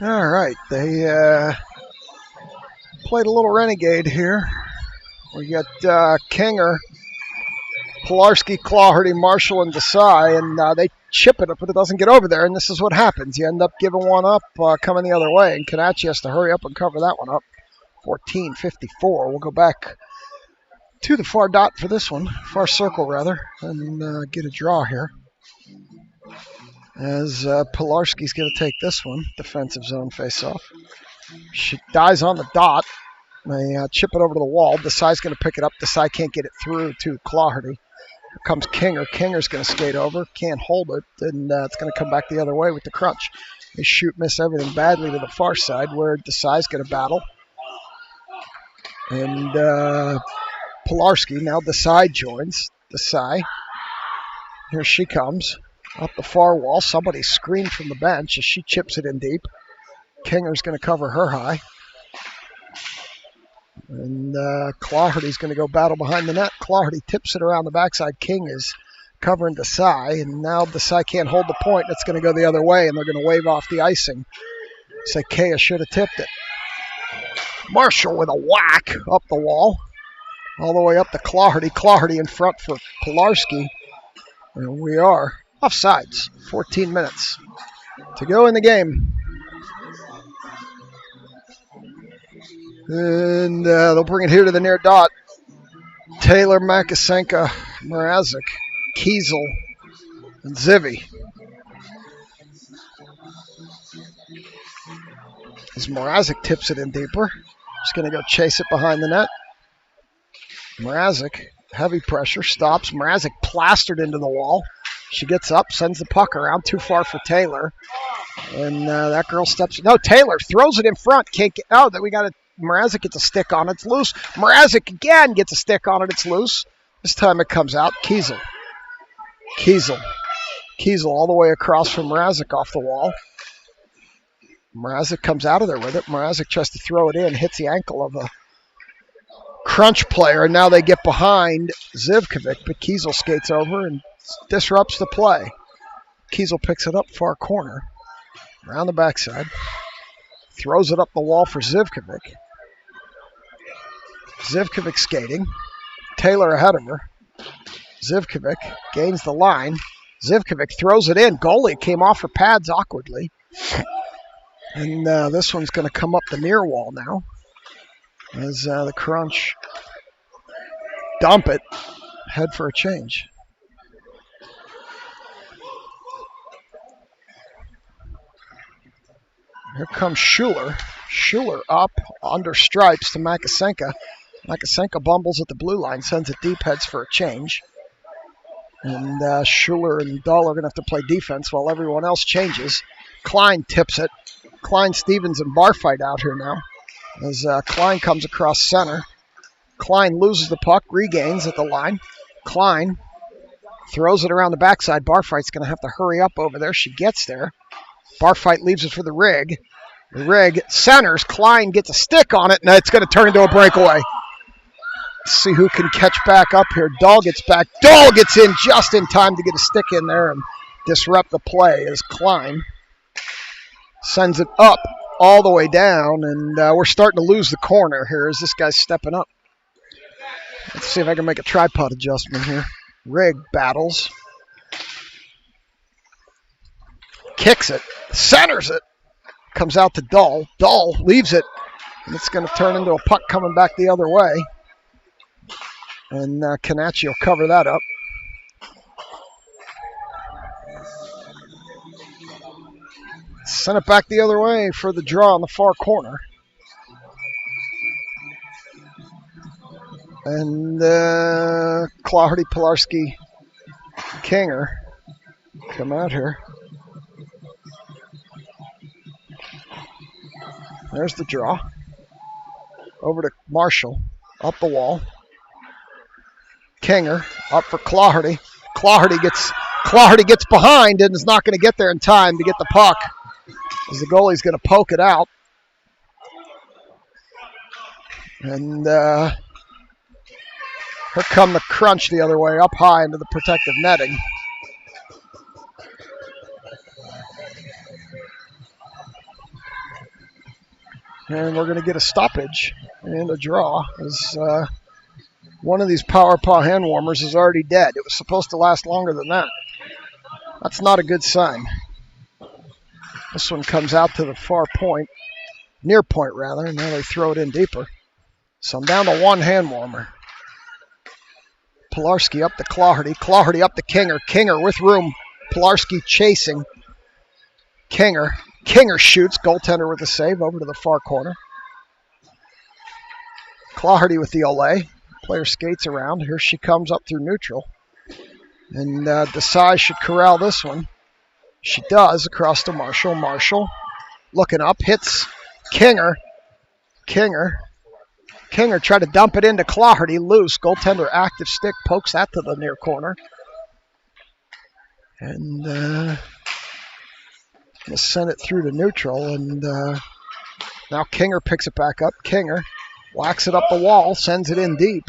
All right, they played a little renegade here. We got Kinger, Pilarski, Clawherty, Marshall, and Desai, and they chip it, but it doesn't get over there, and this is what happens. You end up giving one up coming the other way, and Canacci has to hurry up and cover that one up. 14:54. We'll go back to the far dot for this one, far circle rather, and get a draw here. As Pilarski's going to take this one, defensive zone face-off. She dies on the dot. They chip it over to the wall. Desai's going to pick it up. Desai can't get it through to Clawherty. Here comes Kinger. Kinger's going to skate over. Can't hold it. And it's going to come back the other way with the crunch. They shoot, miss everything badly to the far side where Desai's going to battle. And Pilarski, now Desai joins. Desai. Here she comes. Up the far wall. Somebody screamed from the bench as she chips it in deep. Kinger's going to cover her high. And Clawherty's going to go battle behind the net. Clawherty tips it around the backside. King is covering Desai, and now Desai can't hold the point. It's going to go the other way, and they're going to wave off the icing. Say Kea should have tipped it. Marshall with a whack up the wall, all the way up to Clawherty. Clawherty in front for Pilarski. And we are offsides. 14 minutes to go in the game. And they'll bring it here to the near dot. Taylor, Makasenka, Mrazek, Kiesel, and Zivy. As Mrazek tips it in deeper. Just going to go chase it behind the net. Mrazek, heavy pressure, stops. Mrazek plastered into the wall. She gets up, sends the puck around, too far for Taylor. And that girl steps. No, Taylor throws it in front. Can't get. Oh, that we got it. Mrazek gets a stick on it. It's loose. Mrazek again gets a stick on it. It's loose. This time it comes out. Kiesel all the way across from Mrazek off the wall. Mrazek comes out of there with it. Mrazek tries to throw it in, hits the ankle of a crunch player, and now they get behind Zivkovic, but Kiesel skates over and disrupts the play. Kiesel picks it up far corner, around the backside, throws it up the wall for Zivkovic. Zivkovic skating. Taylor ahead of her. Zivkovic gains the line. Zivkovic throws it in. Goalie came off her pads awkwardly. And this one's going to come up the near wall now. As the crunch dump it. Head for a change. Here comes Schuler. Schuler up under stripes to Makasenka. Makasenka bumbles at the blue line, sends it deep, heads for a change. And Schuler and Dahl are going to have to play defense while everyone else changes. Klein tips it. Klein, Stevens, and Barfight out here now. As Klein comes across center. Klein loses the puck, regains at the line. Klein throws it around the backside. Barfight's going to have to hurry up over there. She gets there. Barfight leaves it for the rig. The rig centers. Klein gets a stick on it, and it's going to turn into a breakaway. Let's see who can catch back up here. Dahl gets back. Dahl gets in just in time to get a stick in there and disrupt the play as Klein sends it up all the way down, and we're starting to lose the corner here as this guy's stepping up. Let's see if I can make a tripod adjustment here. Rig battles. Kicks it. Centers it. Comes out to Dahl. Dahl leaves it, and it's going to turn into a puck coming back the other way. And Canacci will cover that up. Send it back the other way for the draw in the far corner. And Clawherty, Pilarski, Kinger come out here. There's the draw. Over to Marshall, up the wall. Kinger up for Clawherty. Clawherty gets behind and is not going to get there in time to get the puck, as the goalie's going to poke it out. And here come the crunch the other way, up high into the protective netting. And we're going to get a stoppage and a draw as one of these Power Paw hand warmers is already dead. It was supposed to last longer than that. That's not a good sign. This one comes out to the far point, near point rather, and now they throw it in deeper. So I'm down to one hand warmer. Pilarski up to Claherty. Claherty up to Kinger. Kinger with room. Pilarski chasing. Kinger. Kinger shoots. Goaltender with a save over to the far corner. Claherty with the Olay. Player skates around. Here she comes up through neutral. And Desai should corral this one. She does across to Marshall. Marshall looking up. Hits Kinger. Kinger tried to dump it into Claherty. Loose. Goaltender active stick. Pokes that to the near corner. And we'll send it through to neutral. And now Kinger picks it back up. Kinger whacks it up the wall. Sends it in deep.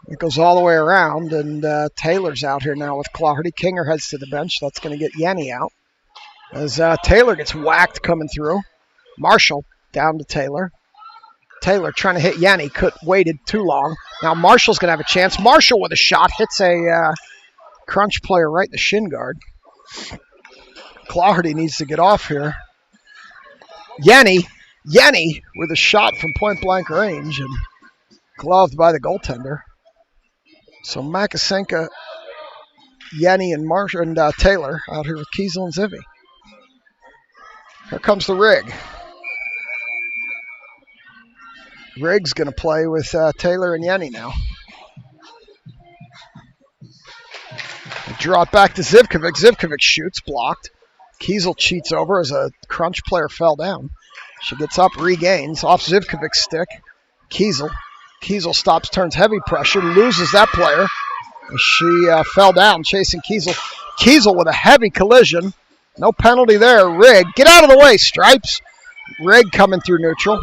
It goes all the way around. And Taylor's out here now with Claherty. Kinger heads to the bench. That's going to get Yenny out. As Taylor gets whacked coming through. Marshall down to Taylor. Taylor trying to hit Yenny. Waited too long. Now Marshall's going to have a chance. Marshall with a shot. Hits a crunch player right in the shin guard. Claherty needs to get off here. Yenny with a shot from point blank range and gloved by the goaltender. So Makasenka, Yenny, and Marshall and Taylor out here with Kiesel and Zivy. Here comes the rig. Rig's going to play with Taylor and Yenny now. They draw it back to Zivkovic. Zivkovic shoots, blocked. Kiesel cheats over as a crunch player fell down. She gets up, regains, off Zivkovic's stick. Kiesel stops, turns heavy pressure, loses that player. She fell down chasing Kiesel. Kiesel with a heavy collision. No penalty there. Rig, get out of the way, Stripes. Rig coming through neutral.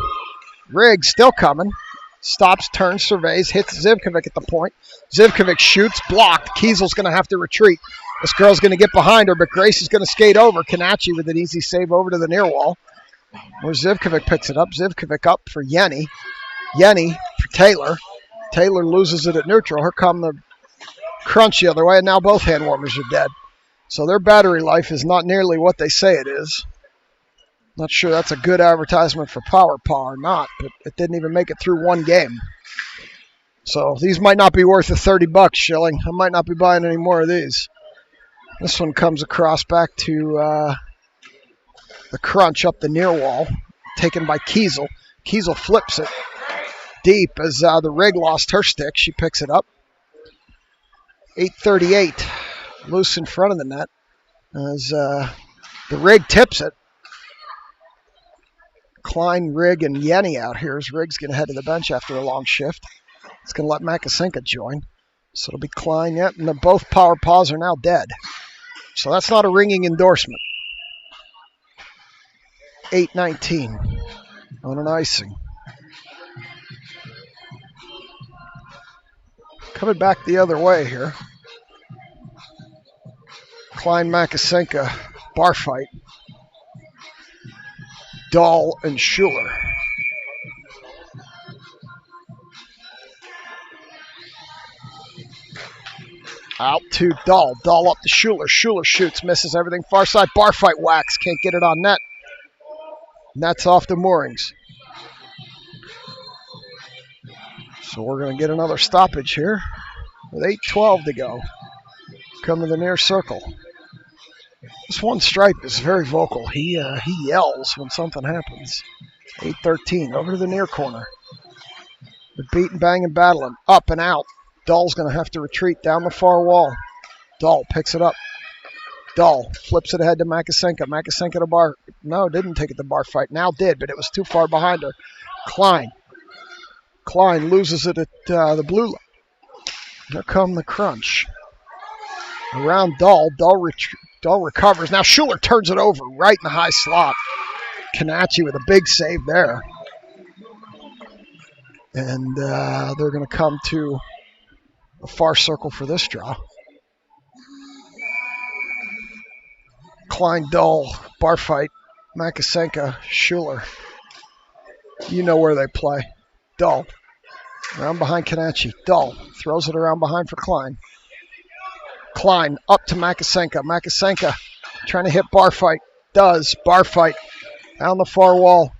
Rig still coming. Stops, turns, surveys, hits Zivkovic at the point. Zivkovic shoots, blocked. Kiesel's going to have to retreat. This girl's going to get behind her, but Grace is going to skate over. Kanachi with an easy save over to the near wall, where Zivkovic picks it up. Zivkovic up for Yenny. Yenny for Taylor. Taylor loses it at neutral. Here come the crunch the other way, and now both hand warmers are dead. So their battery life is not nearly what they say it is. Not sure that's a good advertisement for Power Paw or not, but it didn't even make it through one game. So these might not be worth the $30, Schilling. I might not be buying any more of these. This one comes across back to the crunch up the near wall, taken by Kiesel. Kiesel flips it deep as the rig lost her stick. She picks it up. 8:38, loose in front of the net as the rig tips it. Klein, Rig, and Yenny out here as Rig's going to head to the bench after a long shift. It's going to let Makasenka join. So it'll be Klein, and both Power Paws are now dead. So that's not a ringing endorsement. 8:19 on an icing. Coming back the other way here. Klein, Makasenka, bar fight. Dahl and Schuler. Out to Dahl. Dahl up to Schuler. Schuler shoots, misses everything. Far side, bar fight whacks. Can't get it on net. Net's off the moorings. So we're going to get another stoppage here with 8:12 to go. Come to the near circle. This one Stripe is very vocal. He yells when something happens. 8:13, over to the near corner. They're beating, banging, battling. Up and out. Dahl's going to have to retreat down the far wall. Dahl picks it up. Dahl flips it ahead to Makasenka. Makasenka to bar. No, didn't take it to bar fight. Now did, but it was too far behind her. Klein. Klein loses it at the blue line. Here come the crunch. Around Dahl. Dahl recovers. Now Schuler turns it over right in the high slot. Kanachi with a big save there. And they're going to come to a far circle for this draw. Klein, Dahl, bar fight, Makasenka, Schuler. You know where they play. Dull. Around behind Kanachi. Dull. Throws it around behind for Klein. Klein up to Makasenka. Makasenka trying to hit Barfight. Does. Barfight down the far wall.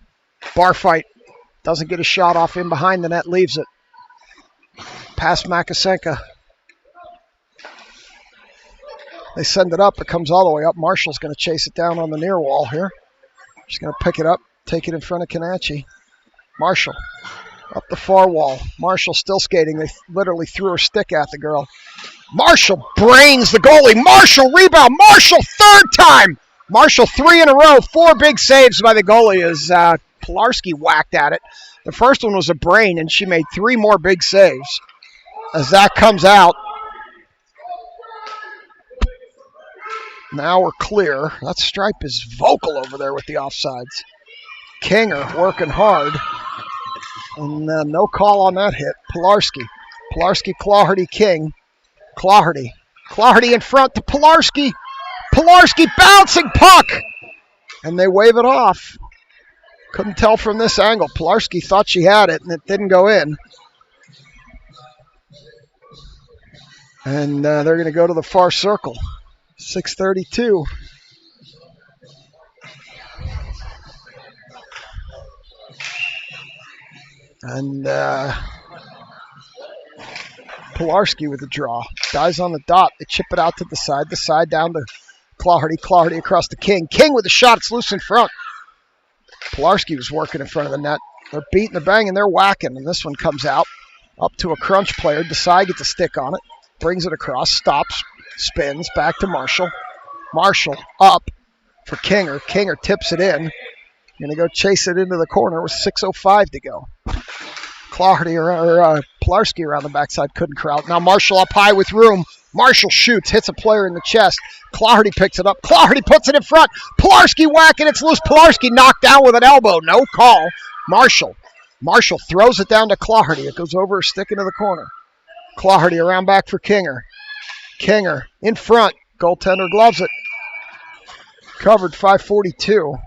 Barfight doesn't get a shot off in behind the net. Leaves it. Past Makasenka. They send it up. It comes all the way up. Marshall's going to chase it down on the near wall here. She's going to pick it up. Take it in front of Kanachi. Marshall up the far wall. Marshall still skating. They literally threw her stick at the girl. Marshall brains the goalie. Marshall rebound. Marshall third time. Marshall 3 in a row. 4 big saves by the goalie as Pilarski whacked at it. The first one was a brain, and she made 3 more big saves. As that comes out, now we're clear. That Stripe is vocal over there with the offsides. Kinger working hard. And no call on that hit. Pilarski. Pilarski, Claherty, King. Claherty. Claherty in front to Pilarski. Pilarski bouncing puck. And they wave it off. Couldn't tell from this angle. Pilarski thought she had it, and it didn't go in. And they're going to go to the far circle. 6:32. And Pilarski with the draw. Guys on the dot. They chip it out to the side down to Claherty. Claherty across to King. King with the shot. It's loose in front. Pilarski was working in front of the net. They're beating, they're banging, they're whacking. And this one comes out. Up to a crunch player. Desai gets a stick on it. Brings it across. Stops. Spins. Back to Marshall. Marshall up for Kinger. Kinger tips it in. Going to go chase it into the corner with 6:05 to go. Claherty or Pilarski around the backside couldn't crowd. Now Marshall up high with room. Marshall shoots, hits a player in the chest. Claherty picks it up. Claherty puts it in front. Pilarski whacking, it's loose. Pilarski knocked down with an elbow. No call. Marshall throws it down to Claherty. It goes over her stick into the corner. Claherty around back for Kinger. Kinger in front. Goaltender gloves it. Covered 5:42.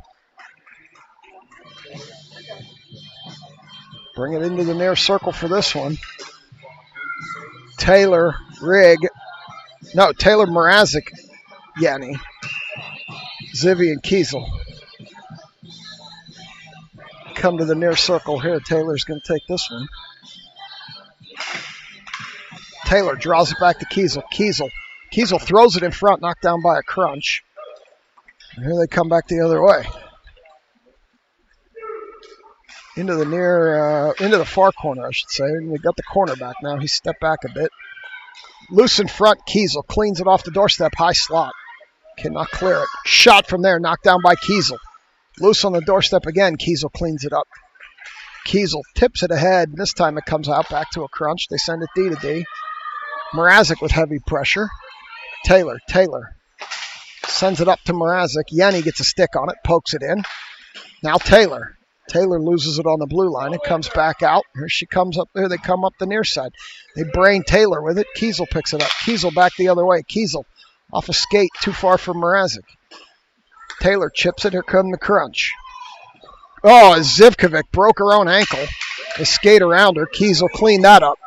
Bring it into the near circle for this one. Taylor, Mrazek, Yanni, Zivy, and Kiesel. Come to the near circle here. Taylor's going to take this one. Taylor draws it back to Kiesel. Kiesel throws it in front, knocked down by a crunch. And here they come back the other way. Into the far corner, I should say. And we got the corner back now. He stepped back a bit. Loose in front, Kiesel cleans it off the doorstep, high slot. Cannot clear it. Shot from there, knocked down by Kiesel. Loose on the doorstep again, Kiesel cleans it up. Kiesel tips it ahead, and this time it comes out back to a crunch. They send it D to D. Mrazek with heavy pressure. Taylor sends it up to Mrazek. Yanni gets a stick on it, pokes it in. Now Taylor loses it on the blue line. It comes back out. Here she comes up there. They come up the near side. They brain Taylor with it. Kiesel picks it up. Kiesel back the other way. Kiesel off a skate too far from Mrazek. Taylor chips it. Here comes the crunch. Oh, Zivkovic broke her own ankle. They skate around her. Kiesel cleaned that up.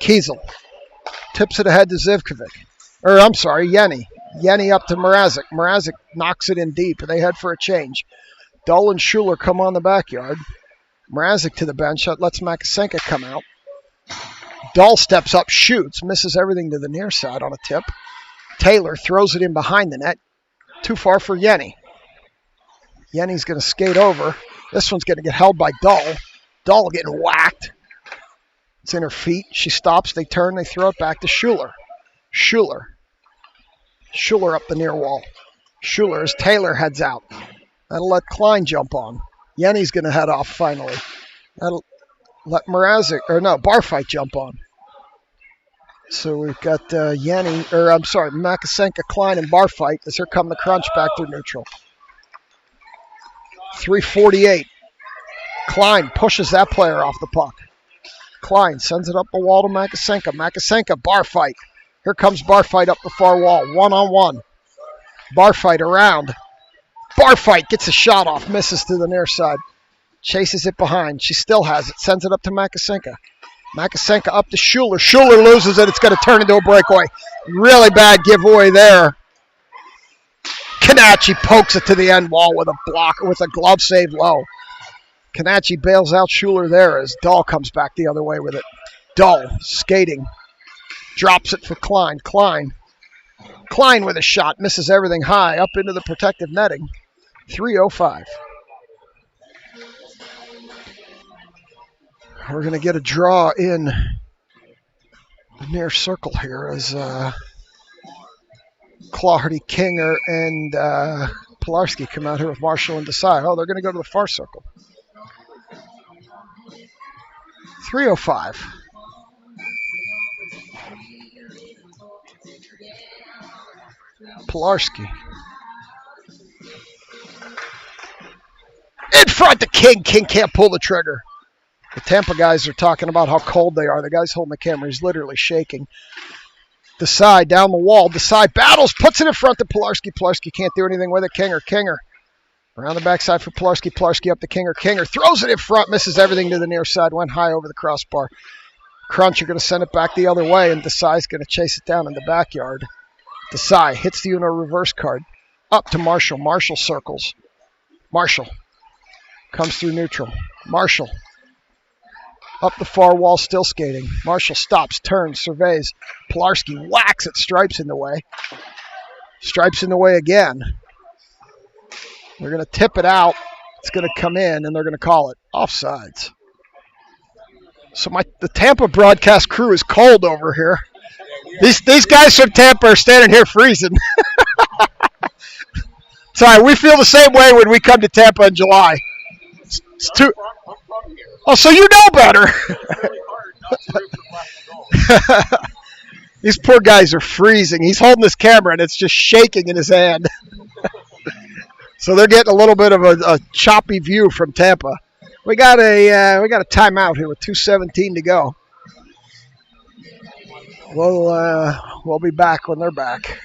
Kiesel tips it ahead to Zivkovic. Yanni. Yanni up to Mrazek. Mrazek knocks it in deep. They head for a change. Dull and Schuler come on the backyard. Mrazek to the bench. That lets Makasenka come out. Dull steps up, shoots, misses everything to the near side on a tip. Taylor throws it in behind the net. Too far for Yanni. Yanni's going to skate over. This one's going to get held by Dull. Dull getting whacked. It's in her feet. She stops. They turn. They throw it back to Schuler. Schuler up the near wall. Schuler as Taylor heads out. That'll let Klein jump on. Yanni's going to head off finally. That'll let Barfight jump on. So we've got Makasenka, Klein, and Barfight as here come the crunch back through neutral. 3:48. Klein pushes that player off the puck. Klein sends it up the wall to Makasenka. Makasenka, Barfight. Here comes Barfight up the far wall. 1-on-1. Barfight around. Barfight gets a shot off, misses to the near side. Chases it behind. She still has it. Sends it up to Makasenka. Makasenka up to Schuler. Schuler loses it. It's going to turn into a breakaway. Really bad giveaway there. Canacci pokes it to the end wall with a blocker, with a glove save low. Canacci bails out Schuler there as Dahl comes back the other way with it. Dahl skating. Drops it for Klein. Klein with a shot. Misses everything high up into the protective netting. 3:05. We're going to get a draw in the near circle here as Claherty, Kinger, and Pilarski come out here with Marshall and Desai. Oh, they're going to go to the far circle. 3:05. Pilarski. In front to King. King can't pull the trigger. The Tampa guys are talking about how cold they are. The guy's holding the camera. He's literally shaking. Desai down the wall. Desai battles, puts it in front to Pilarski. Pilarski can't do anything with it. Kinger. Around the backside for Pilarski. Pilarski up to Kinger. Kinger throws it in front, misses everything to the near side, went high over the crossbar. Crunch are going to send it back the other way, and Desai's going to chase it down in the backyard. Desai hits the Uno reverse card. Up to Marshall. Marshall circles. Marshall comes through neutral. Marshall up the far wall, still skating. Marshall stops, turns, surveys. Pilarski whacks it, Stripes in the way. Stripes in the way again. They're going to tip it out. It's going to come in, and they're going to call it offsides. So the Tampa broadcast crew is cold over here. These guys from Tampa are standing here freezing. Sorry, we feel the same way when we come to Tampa in July. It's too. Oh, so you know better. These poor guys are freezing. He's holding his camera, and it's just shaking in his hand. So they're getting a little bit of a choppy view from Tampa. We got a timeout here with 2:17 to go. We'll be back when they're back.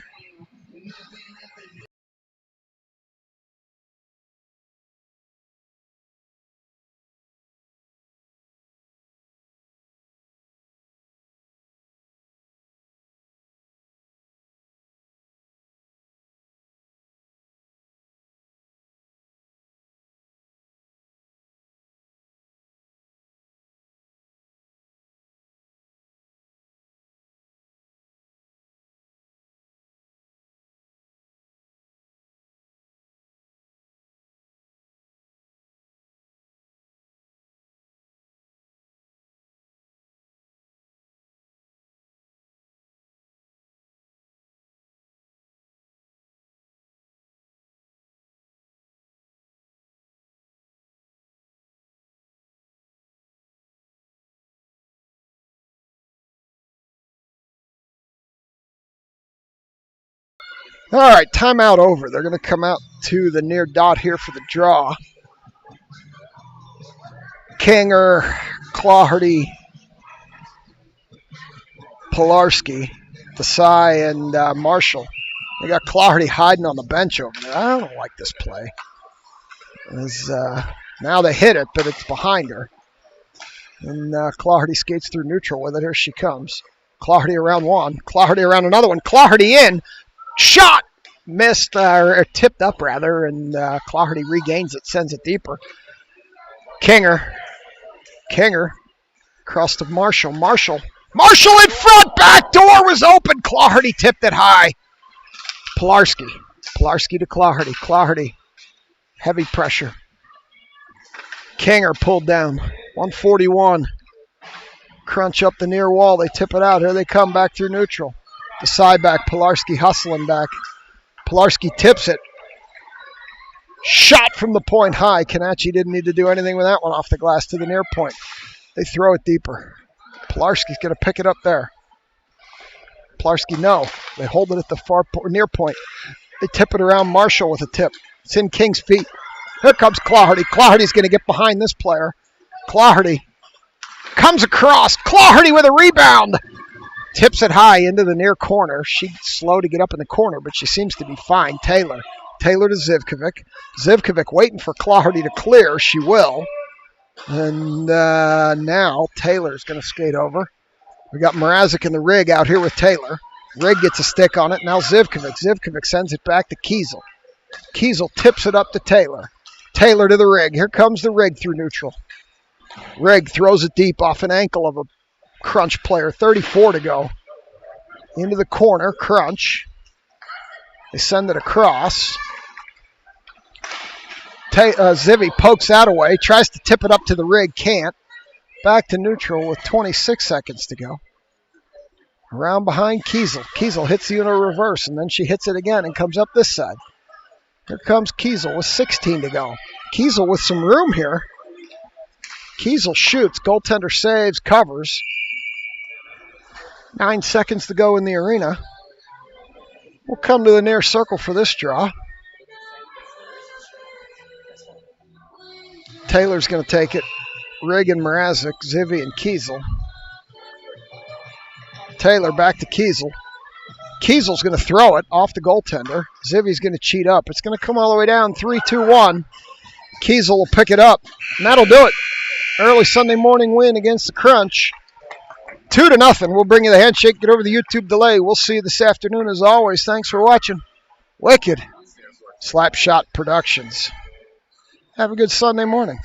All right, timeout over. They're going to come out to the near dot here for the draw. Kinger, Claherty, Pilarski, Desai, and Marshall. They got Claherty hiding on the bench over there. I don't like this play. Now they hit it, but it's behind her. And Claherty skates through neutral with it. Here she comes. Claherty around one. Claherty around another one. Claherty in. Shot! Missed, or tipped up rather, and Claherty regains it, sends it deeper. Kinger. Across to Marshall. Marshall in front! Back door was open! Claherty tipped it high. Pilarski to Claherty. Claherty. Heavy pressure. Kinger pulled down. 141. Crunch up the near wall. They tip it out. Here they come back through neutral. The side back. Pilarski hustling back. Pilarski tips it. Shot from the point high. Canacci didn't need to do anything with that one off the glass to the near point. They throw it deeper. Pilarski's going to pick it up there. Pilarski, no. They hold it at the near point. They tip it around Marshall with a tip. It's in King's feet. Here comes Claherty. Claherty's going to get behind this player. Claherty comes across. Claherty with a rebound. Tips it high into the near corner. She's slow to get up in the corner, but she seems to be fine. Taylor to Zivkovic. Zivkovic waiting for Claherty to clear. She will. And now Taylor's going to skate over. We got Mrazek and the Rig out here with Taylor. Rig gets a stick on it. Now Zivkovic. Zivkovic sends it back to Kiesel. Kiesel tips it up to Taylor. Taylor to the Rig. Here comes the Rig through neutral. Rig throws it deep off an ankle of a Crunch player. 34 to go. Into the corner. Crunch. They send it across. Zivy pokes that away. Tries to tip it up to the Rig. Can't. Back to neutral with 26 seconds to go. Around behind Kiesel. Kiesel hits the Uno reverse, and then she hits it again and comes up this side. Here comes Kiesel with 16 to go. Kiesel with some room here. Kiesel shoots. Goaltender saves, covers. 9 seconds to go in the arena. We'll come to the near circle for this draw. Taylor's going to take it. Rig and Mrazek, Zivy and Kiesel. Taylor back to Kiesel. Kiesel's going to throw it off the goaltender. Zivy's going to cheat up. It's going to come all the way down. 3-2-1. Kiesel will pick it up, and that'll do it. Early Sunday morning win against the Crunch. 2-0. We'll bring you the handshake. Get over the YouTube delay. We'll see you this afternoon as always. Thanks for watching. Wicked Slapshot Productions. Have a good Sunday morning.